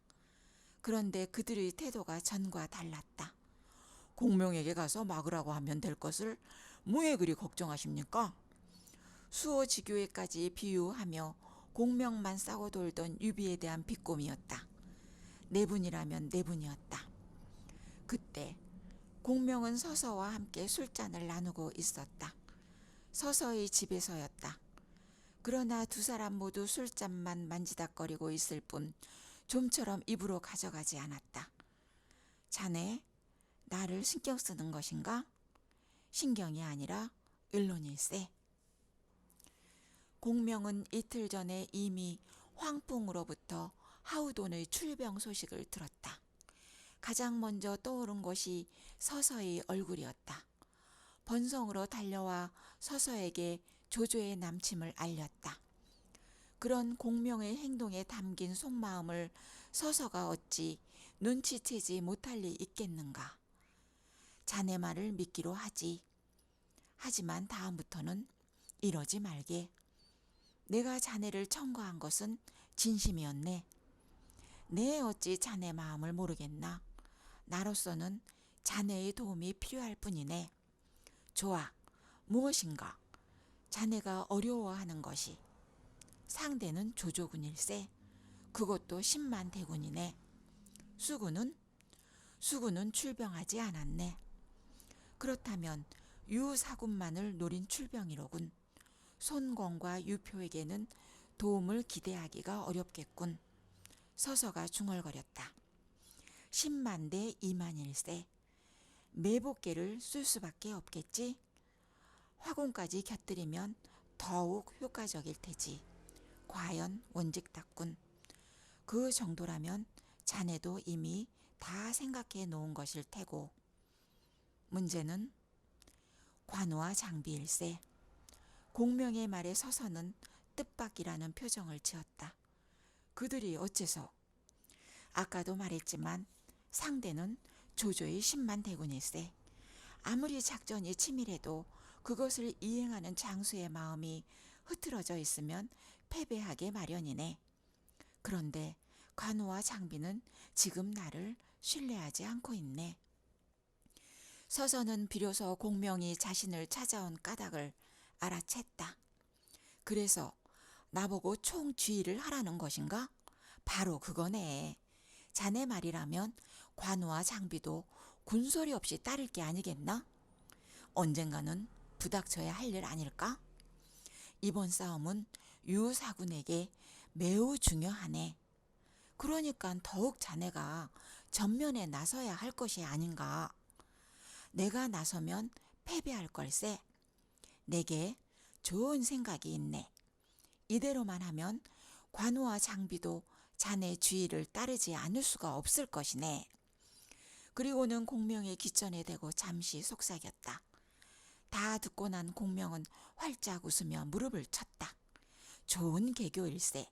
그런데 그들의 태도가 전과 달랐다. 공명에게 가서 막으라고 하면 될 것을 뭐에 그리 걱정하십니까? 수호지교에까지 비유하며 공명만 싸고 돌던 유비에 대한 비꼼이었다. 내분이라면 내분이었다. 그때 공명은 서서와 함께 술잔을 나누고 있었다. 서서의 집에서였다. 그러나 두 사람 모두 술잔만 만지닥거리고 있을 뿐 좀처럼 입으로 가져가지 않았다. 자네, 나를 신경 쓰는 것인가? 신경이 아니라 의론일세. 공명은 이틀 전에 이미 황풍으로부터 하우돈의 출병 소식을 들었다. 가장 먼저 떠오른 것이 서서의 얼굴이었다. 번성으로 달려와 서서에게 조조의 남침을 알렸다. 그런 공명의 행동에 담긴 속마음을 서서가 어찌 눈치채지 못할 리 있겠는가. 자네 말을 믿기로 하지. 하지만 다음부터는 이러지 말게. 내가 자네를 청구한 것은 진심이었네. 내 어찌 자네 마음을 모르겠나. 나로서는 자네의 도움이 필요할 뿐이네. 좋아, 무엇인가? 자네가 어려워하는 것이. 상대는 조조군일세. 그것도 10만 대군이네. 수군은 출병하지 않았네. 그렇다면 유사군만을 노린 출병이로군. 손공과 유표에게는 도움을 기대하기가 어렵겠군. 서서가 중얼거렸다. 10만 대 2만일세. 매복계를 쓸 수밖에 없겠지. 화공까지 곁들이면 더욱 효과적일 테지. 과연 원직답군. 그 정도라면 자네도 이미 다 생각해 놓은 것일 테고. 문제는 관우와 장비일세. 공명의 말에 서서는 뜻밖이라는 표정을 지었다. 그들이 어째서? 아까도 말했지만 상대는 조조의 10만 대군일세. 아무리 작전이 치밀해도 그것을 이행하는 장수의 마음이 흐트러져 있으면 패배하게 마련이네. 그런데 관우와 장비는 지금 나를 신뢰하지 않고 있네. 서서는 비로소 공명이 자신을 찾아온 까닭을 알아챘다. 그래서 나보고 총쥐의를 하라는 것인가? 바로 그거네. 자네 말이라면 관우와 장비도 군소리 없이 따를 게 아니겠나? 언젠가는 부닥쳐야 할 일 아닐까? 이번 싸움은 유사군에게 매우 중요하네. 그러니까 더욱 자네가 전면에 나서야 할 것이 아닌가. 내가 나서면 패배할 걸세. 내게 좋은 생각이 있네. 이대로만 하면 관우와 장비도 자네 주의를 따르지 않을 수가 없을 것이네. 그리고는 공명의 귀전에 대고 잠시 속삭였다. 다 듣고 난 공명은 활짝 웃으며 무릎을 쳤다. 좋은 개교일세.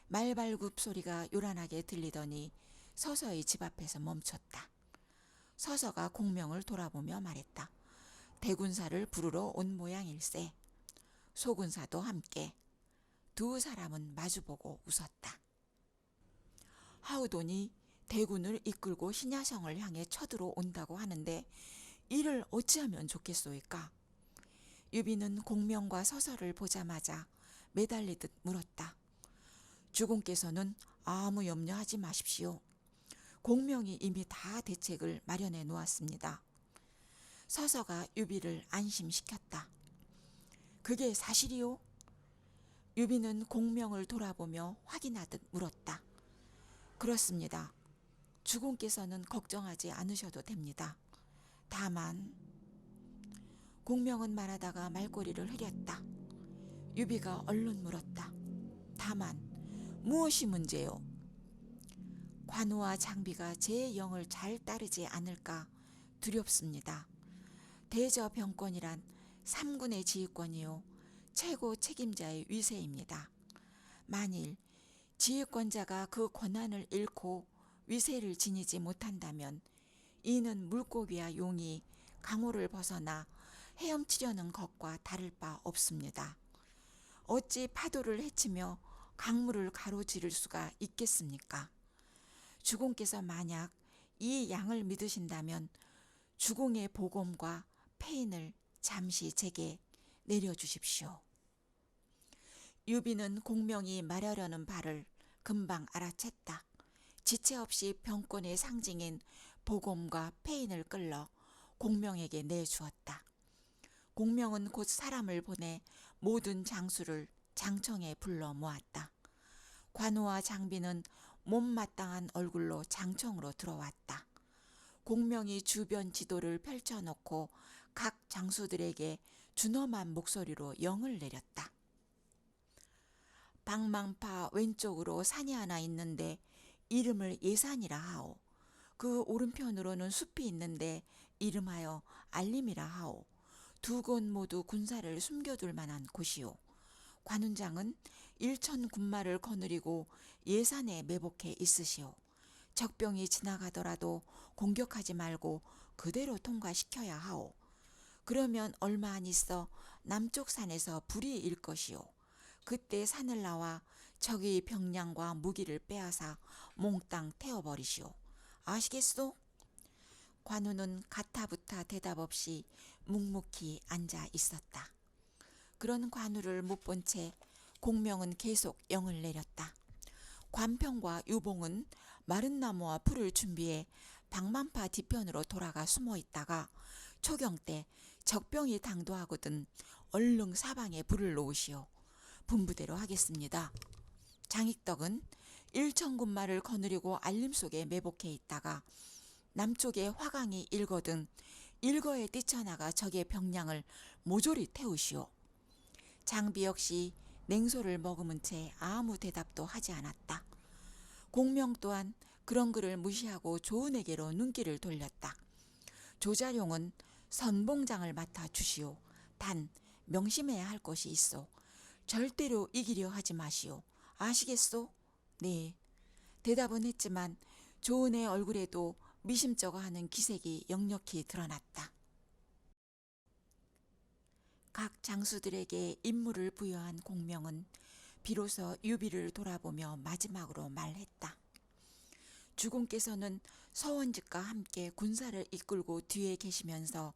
말발굽 소리가 요란하게 들리더니 서서의 집 앞에서 멈췄다. 서서가 공명을 돌아보며 말했다. 대군사를 부르러 온 모양일세. 소군사도 함께. 두 사람은 마주보고 웃었다. 하우돈이 대군을 이끌고 신야성을 향해 쳐들어온다고 하는데 이를 어찌하면 좋겠소이까? 유비는 공명과 서서를 보자마자 매달리듯 물었다. 주공께서는 아무 염려하지 마십시오. 공명이 이미 다 대책을 마련해 놓았습니다. 서서가 유비를 안심시켰다. 그게 사실이요? 유비는 공명을 돌아보며 확인하듯 물었다. 그렇습니다. 주공께서는 걱정하지 않으셔도 됩니다. 다만 공명은 말하다가 말꼬리를 흐렸다. 유비가 얼른 물었다. 다만 무엇이 문제요? 관우와 장비가 제 영을 잘 따르지 않을까 두렵습니다. 대저병권이란 삼군의 지휘권이요 최고 책임자의 위세입니다. 만일 지휘권자가 그 권한을 잃고 위세를 지니지 못한다면 이는 물고기와 용이 강호를 벗어나 헤엄치려는 것과 다를 바 없습니다. 어찌 파도를 헤치며 강물을 가로지를 수가 있겠습니까? 주공께서 만약 이 양을 믿으신다면 주공의 보검과 페인을 잠시 제게 내려주십시오. 유비는 공명이 말하려는 바를 금방 알아챘다. 지체 없이 병권의 상징인 보검과 페인을 끌러 공명에게 내주었다. 공명은 곧 사람을 보내 모든 장수를 장청에 불러 모았다. 관우와 장비는 못마땅한 얼굴로 장청으로 들어왔다. 공명이 주변 지도를 펼쳐놓고 각 장수들에게 준엄한 목소리로 영을 내렸다. 방망파 왼쪽으로 산이 하나 있는데 이름을 예산이라 하오. 그 오른편으로는 숲이 있는데 이름하여 알림이라 하오. 두 곳 모두 군사를 숨겨둘 만한 곳이오. 관훈장은 1,000군마를 거느리고 예산에 매복해 있으시오. 적병이 지나가더라도 공격하지 말고 그대로 통과시켜야 하오. 그러면 얼마 안 있어 남쪽 산에서 불이 일 것이오. 그때 산을 나와 적의 병량과 무기를 빼앗아 몽땅 태워버리시오. 아시겠소? 관우는 가타부타 대답 없이 묵묵히 앉아 있었다. 그런 관우를 못 본 채 공명은 계속 영을 내렸다. 관평과 유봉은 마른 나무와 풀을 준비해 방만파 뒤편으로 돌아가 숨어 있다가 초경 때 적병이 당도하거든 얼른 사방에 불을 놓으시오. 분부대로 하겠습니다. 장익덕은 1,000군마를 거느리고 알림 속에 매복해 있다가 남쪽에 화강이 일거든 일거에 뛰쳐나가 적의 병량을 모조리 태우시오. 장비 역시 냉소를 머금은 채 아무 대답도 하지 않았다. 공명 또한 그런 그를 무시하고 조은에게로 눈길을 돌렸다. 조자룡은 선봉장을 맡아 주시오. 단 명심해야 할 것이 있어. 절대로 이기려 하지 마시오. 아시겠소? 네. 대답은 했지만 조은의 얼굴에도 미심쩍어하는 기색이 역력히 드러났다. 각 장수들에게 임무를 부여한 공명은 비로소 유비를 돌아보며 마지막으로 말했다. 주공께서는 서원직과 함께 군사를 이끌고 뒤에 계시면서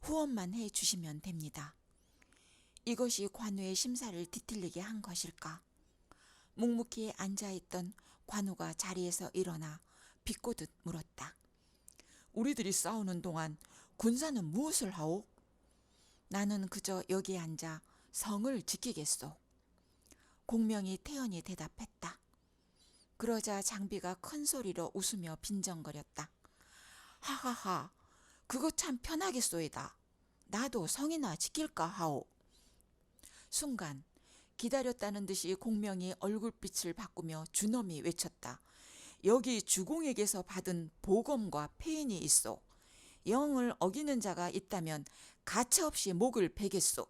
후원만 해 주시면 됩니다. 이것이 관우의 심사를 뒤틀리게 한 것일까? 묵묵히 앉아있던 관우가 자리에서 일어나 비꼬듯 물었다. 우리들이 싸우는 동안 군사는 무엇을 하오? 나는 그저 여기에 앉아 성을 지키겠소. 공명이 태연히 대답했다. 그러자 장비가 큰 소리로 웃으며 빈정거렸다. 하하하, 그거 참 편하겠소이다. 나도 성이나 지킬까 하오. 순간 기다렸다는 듯이 공명이 얼굴빛을 바꾸며 준엄히 외쳤다. 여기 주공에게서 받은 보검과 페인이 있어. 영을 어기는 자가 있다면 가차없이 목을 베겠소.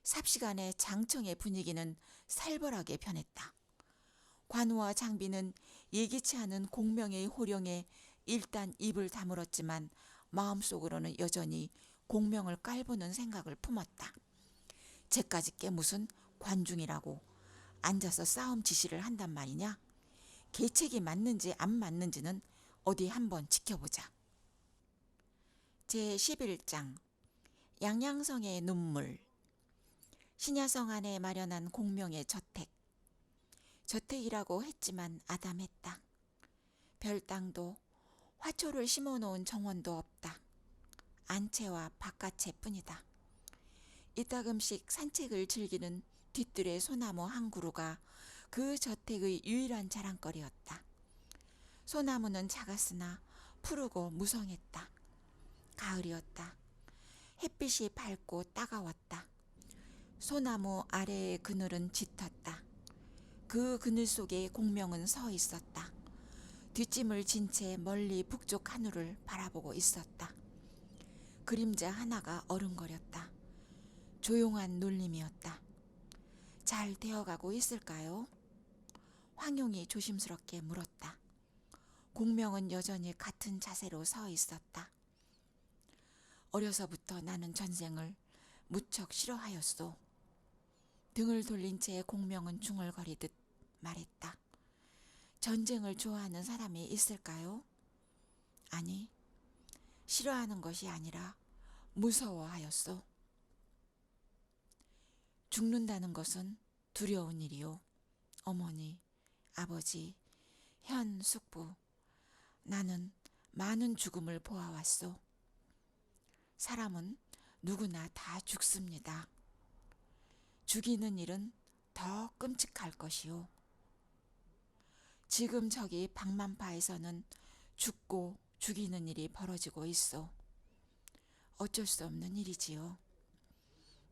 삽시간에 장청의 분위기는 살벌하게 변했다. 관우와 장비는 예기치 않은 공명의 호령에 일단 입을 다물었지만 마음속으로는 여전히 공명을 깔보는 생각을 품었다. 쟤까지 게 무슨 관중이라고 앉아서 싸움 지시를 한단 말이냐? 계책이 맞는지 안 맞는지는 어디 한번 지켜보자. 제11장 양양성의 눈물. 신야성 안에 마련한 공명의 저택. 저택이라고 했지만 아담했다. 별땅도 화초를 심어놓은 정원도 없다. 안채와 바깥채뿐이다. 이따금씩 산책을 즐기는 뒤뜰의 소나무 한 그루가 그 저택의 유일한 자랑거리였다. 소나무는 작았으나 푸르고 무성했다. 가을이었다. 햇빛이 밝고 따가웠다. 소나무 아래의 그늘은 짙었다. 그 그늘 속에 공명은 서 있었다. 뒷짐을 진 채 멀리 북쪽 하늘을 바라보고 있었다. 그림자 하나가 어른거렸다. 조용한 놀림이었다. 잘 되어가고 있을까요? 황용이 조심스럽게 물었다. 공명은 여전히 같은 자세로 서 있었다. 어려서부터 나는 전쟁을 무척 싫어하였소. 등을 돌린 채 공명은 중얼거리듯 말했다. 전쟁을 좋아하는 사람이 있을까요? 아니, 싫어하는 것이 아니라 무서워하였소. 죽는다는 것은 두려운 일이요. 어머니, 아버지, 현, 숙부, 나는 많은 죽음을 보아왔소. 사람은 누구나 다 죽습니다. 죽이는 일은 더 끔찍할 것이요. 지금 저기 방만파에서는 죽고 죽이는 일이 벌어지고 있어. 어쩔 수 없는 일이지요.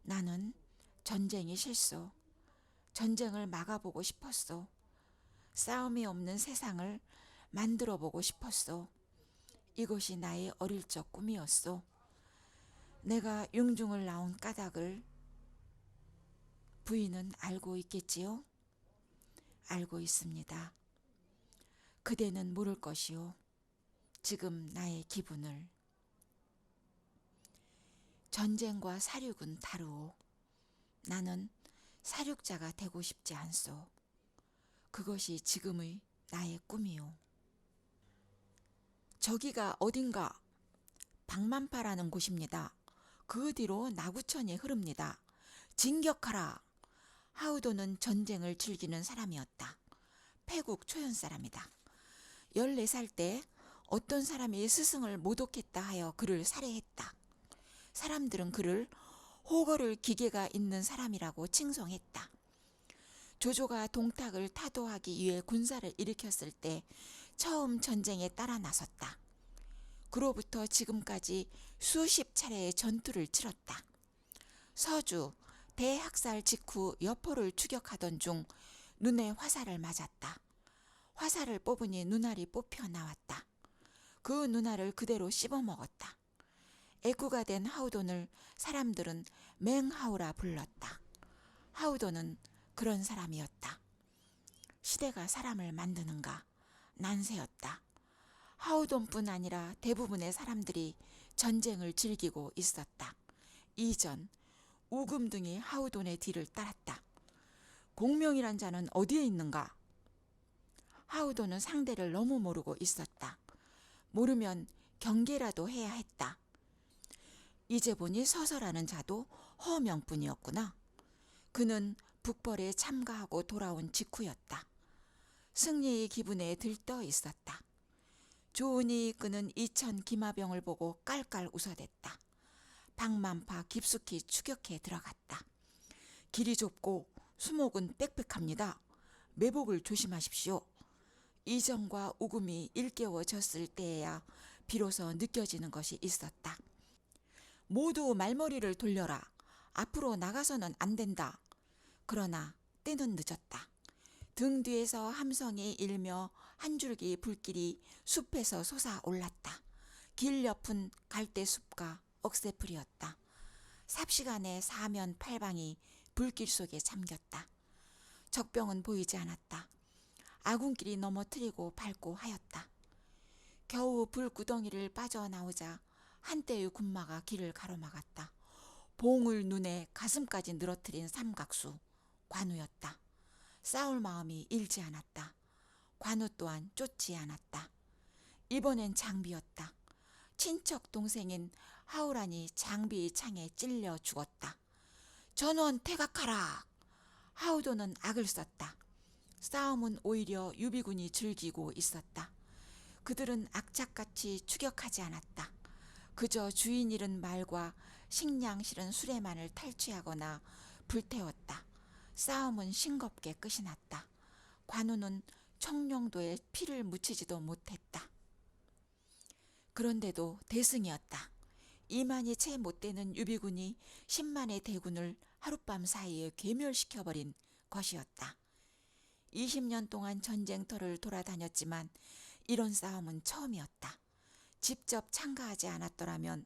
나는 전쟁이 싫소. 전쟁을 막아보고 싶었소. 싸움이 없는 세상을 만들어보고 싶었소. 이것이 나의 어릴 적 꿈이었소. 내가 융중을 나온 까닭을 부인은 알고 있겠지요? 알고 있습니다. 그대는 모를 것이요. 지금 나의 기분을. 전쟁과 사륙은 다르오. 나는 사륙자가 되고 싶지 않소. 그것이 지금의 나의 꿈이오. 저기가 어딘가? 방만파라는 곳입니다. 그 뒤로 나구천이 흐릅니다. 진격하라! 하우도는 전쟁을 즐기는 사람이었다. 패국 초연 사람이다. 14살 때 어떤 사람이 스승을 모독했다 하여 그를 살해했다. 사람들은 그를 호거를 기계가 있는 사람이라고 칭송했다. 조조가 동탁을 타도하기 위해 군사를 일으켰을 때 처음 전쟁에 따라 나섰다. 그로부터 지금까지 수십 차례의 전투를 치렀다. 서주 대학살 직후 여포를 추격하던 중 눈에 화살을 맞았다. 화살을 뽑으니 눈알이 뽑혀 나왔다. 그 눈알을 그대로 씹어먹었다. 애꾸가 된 하우돈을 사람들은 맹하우라 불렀다. 하우돈은 그런 사람이었다. 시대가 사람을 만드는가 난세였다. 하우돈뿐 아니라 대부분의 사람들이 전쟁을 즐기고 있었다. 이전 우금등이 하우돈의 뒤를 따랐다. 공명이란 자는 어디에 있는가? 하우돈은 상대를 너무 모르고 있었다. 모르면 경계라도 해야 했다. 이제 보니 서서라는 자도 허명뿐이었구나. 그는 북벌에 참가하고 돌아온 직후였다. 승리의 기분에 들떠 있었다. 조은이 이끄는 2000 기마병을 보고 깔깔 웃어댔다. 방만파 깊숙이 추격해 들어갔다. 길이 좁고 수목은 빽빽합니다. 매복을 조심하십시오. 이정과 우금이 일깨워졌을 때에야 비로소 느껴지는 것이 있었다. 모두 말머리를 돌려라. 앞으로 나가서는 안 된다. 그러나 때는 늦었다. 등 뒤에서 함성이 일며 한 줄기 불길이 숲에서 솟아올랐다. 길 옆은 갈대숲과 억새풀이었다. 삽시간에 사면 팔방이 불길 속에 잠겼다. 적병은 보이지 않았다. 아군끼리 넘어뜨리고 밟고 하였다. 겨우 불구덩이를 빠져나오자 한때의 군마가 길을 가로막았다. 봉을 눈에 가슴까지 늘어뜨린 삼각수, 관우였다. 싸울 마음이 일지 않았다. 관우 또한 쫓지 않았다. 이번엔 장비였다. 친척 동생인 하우란이 장비의 창에 찔려 죽었다. 전원 퇴각하라! 하우도는 악을 썼다. 싸움은 오히려 유비군이 즐기고 있었다. 그들은 악착같이 추격하지 않았다. 그저 주인 잃은 말과 식량 실은 수레만을 탈취하거나 불태웠다. 싸움은 싱겁게 끝이 났다. 관우는 청룡도에 피를 묻히지도 못했다. 그런데도 대승이었다. 2만이 채 못되는 유비군이 10만의 대군을 하룻밤 사이에 괴멸시켜버린 것이었다. 20년 동안 전쟁터를 돌아다녔지만 이런 싸움은 처음이었다. 직접 참가하지 않았더라면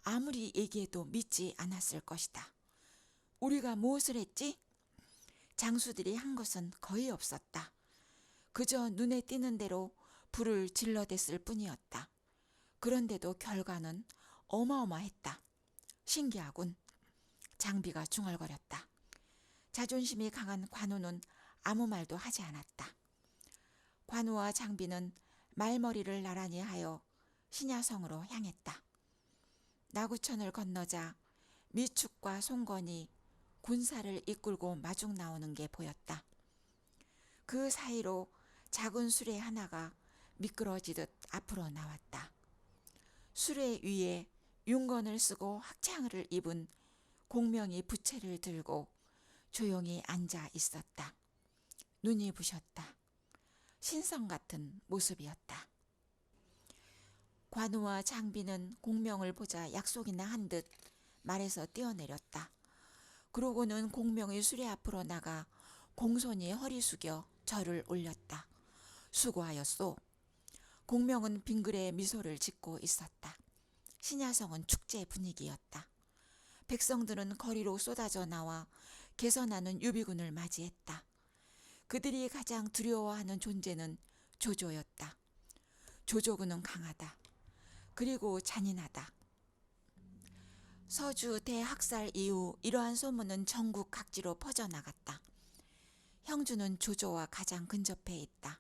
아무리 얘기해도 믿지 않았을 것이다. 우리가 무엇을 했지? 장수들이 한 것은 거의 없었다. 그저 눈에 띄는 대로 불을 질러댔을 뿐이었다. 그런데도 결과는 어마어마했다. 신기하군. 장비가 중얼거렸다. 자존심이 강한 관우는 아무 말도 하지 않았다. 관우와 장비는 말머리를 나란히 하여 신야성으로 향했다. 나구천을 건너자 미축과 송건이 군사를 이끌고 마중 나오는 게 보였다. 그 사이로 작은 수레 하나가 미끄러지듯 앞으로 나왔다. 수레 위에 윤건을 쓰고 학창을 입은 공명이 부채를 들고 조용히 앉아 있었다. 눈이 부셨다. 신성 같은 모습이었다. 관우와 장비는 공명을 보자 약속이나 한 듯 말에서 뛰어내렸다. 그러고는 공명의 수레 앞으로 나가 공손히 허리 숙여 절을 올렸다. 수고하였소. 공명은 빙그레 미소를 짓고 있었다. 신야성은 축제 분위기였다. 백성들은 거리로 쏟아져 나와 개선하는 유비군을 맞이했다. 그들이 가장 두려워하는 존재는 조조였다. 조조군은 강하다. 그리고 잔인하다. 서주 대학살 이후 이러한 소문은 전국 각지로 퍼져나갔다. 형주는 조조와 가장 근접해 있다.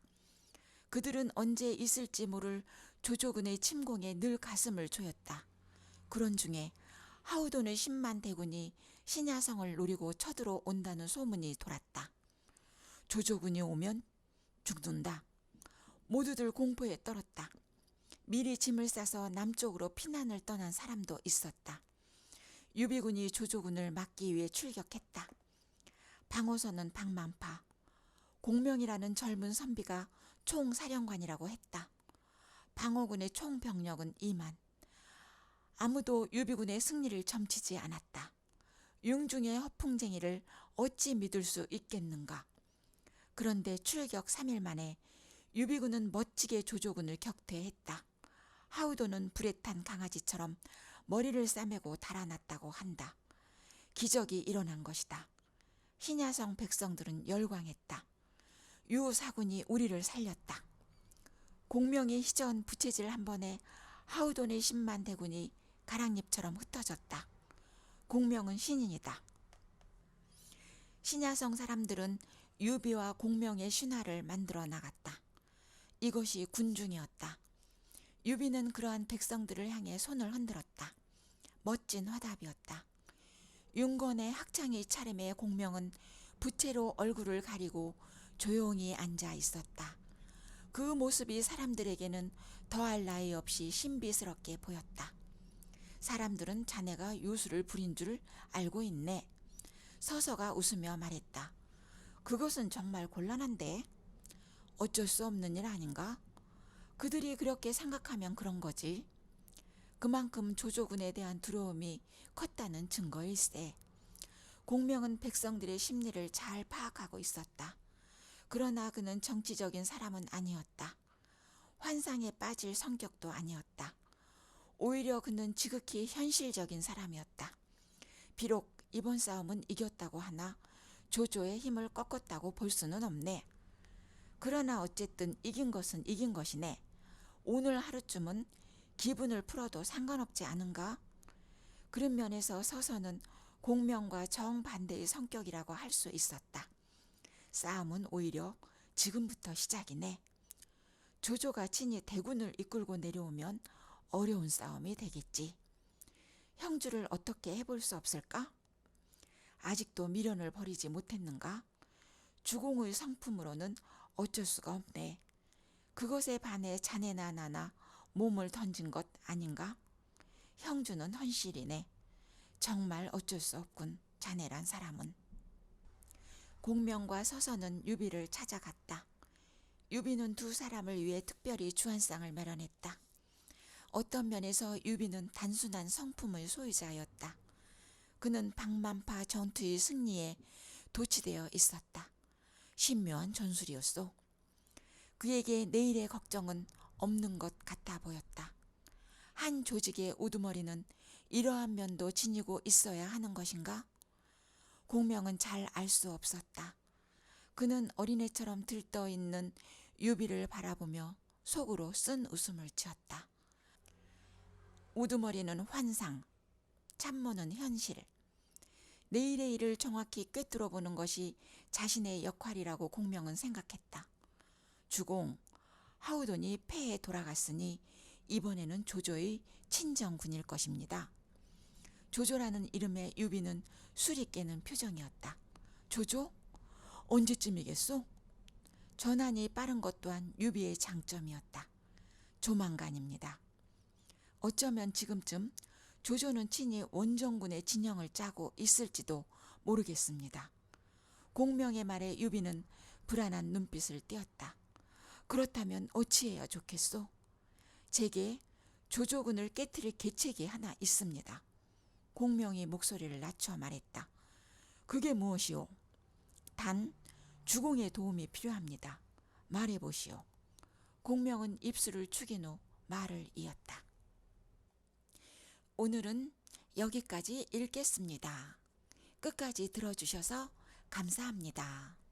그들은 언제 있을지 모를 조조군의 침공에 늘 가슴을 조였다. 그런 중에 하우돈의 10만 대군이 신야성을 노리고 쳐들어온다는 소문이 돌았다. 조조군이 오면 죽는다. 모두들 공포에 떨었다. 미리 짐을 싸서 남쪽으로 피난을 떠난 사람도 있었다. 유비군이 조조군을 막기 위해 출격했다. 방어선은 방만파, 공명이라는 젊은 선비가 총사령관이라고 했다. 방어군의 총 병력은 2만. 아무도 유비군의 승리를 점치지 않았다. 융중의 허풍쟁이를 어찌 믿을 수 있겠는가. 그런데 출격 3일 만에 유비군은 멋지게 조조군을 격퇴했다. 하우도는 불에 탄 강아지처럼 머리를 싸매고 달아났다고 한다. 기적이 일어난 것이다. 신야성 백성들은 열광했다. 유사군이 우리를 살렸다. 공명의 희전 부채질 한 번에 하우돈의 10만 대군이 가랑잎처럼 흩어졌다. 공명은 신인이다. 신야성 사람들은 유비와 공명의 신화를 만들어 나갔다. 이것이 군중이었다. 유비는 그러한 백성들을 향해 손을 흔들었다. 멋진 화답이었다. 윤건의 학창의 차림의 공명은 부채로 얼굴을 가리고 조용히 앉아 있었다. 그 모습이 사람들에게는 더할 나위 없이 신비스럽게 보였다. 사람들은 자네가 요술을 부린 줄 알고 있네. 서서가 웃으며 말했다. 그것은 정말 곤란한데. 어쩔 수 없는 일 아닌가? 그들이 그렇게 생각하면 그런 거지. 그만큼 조조군에 대한 두려움이 컸다는 증거일세. 공명은 백성들의 심리를 잘 파악하고 있었다. 그러나 그는 정치적인 사람은 아니었다. 환상에 빠질 성격도 아니었다. 오히려 그는 지극히 현실적인 사람이었다. 비록 이번 싸움은 이겼다고 하나 조조의 힘을 꺾었다고 볼 수는 없네. 그러나 어쨌든 이긴 것은 이긴 것이네. 오늘 하루쯤은 기분을 풀어도 상관없지 않은가? 그런 면에서 서서는 공명과 정반대의 성격이라고 할 수 있었다. 싸움은 오히려 지금부터 시작이네. 조조가 친히 대군을 이끌고 내려오면 어려운 싸움이 되겠지. 형주를 어떻게 해볼 수 없을까? 아직도 미련을 버리지 못했는가? 주공의 성품으로는 어쩔 수가 없네. 그것에 반해 자네나 나나 몸을 던진 것 아닌가? 형주는 헌실이네. 정말 어쩔 수 없군, 자네란 사람은. 공명과 서서는 유비를 찾아갔다. 유비는 두 사람을 위해 특별히 주한상을 마련했다. 어떤 면에서 유비는 단순한 성품의 소유자였다. 그는 방만파 전투의 승리에 도취되어 있었다. 신묘한 전술이었소. 그에게 내일의 걱정은 없는 것 같아 보였다. 한 조직의 우두머리는 이러한 면도 지니고 있어야 하는 것인가? 공명은 잘 알 수 없었다. 그는 어린애처럼 들떠 있는 유비를 바라보며 속으로 쓴 웃음을 지었다. 우두머리는 환상, 참모는 현실. 내일의 일을 정확히 꿰뚫어 보는 것이 자신의 역할이라고 공명은 생각했다. 주공, 하우돈이 폐에 돌아갔으니 이번에는 조조의 친정군일 것입니다. 조조라는 이름의 유비는 술이 깨는 표정이었다. 조조? 언제쯤이겠소? 전환이 빠른 것 또한 유비의 장점이었다. 조만간입니다. 어쩌면 지금쯤 조조는 친히 원정군의 진영을 짜고 있을지도 모르겠습니다. 공명의 말에 유비는 불안한 눈빛을 띄었다. 그렇다면 어찌해야 좋겠소? 제게 조조군을 깨트릴 계책이 하나 있습니다. 공명이 목소리를 낮춰 말했다. 그게 무엇이오? 단 주공의 도움이 필요합니다. 말해보시오. 공명은 입술을 축인 후 말을 이었다. 오늘은 여기까지 읽겠습니다. 끝까지 들어주셔서 감사합니다.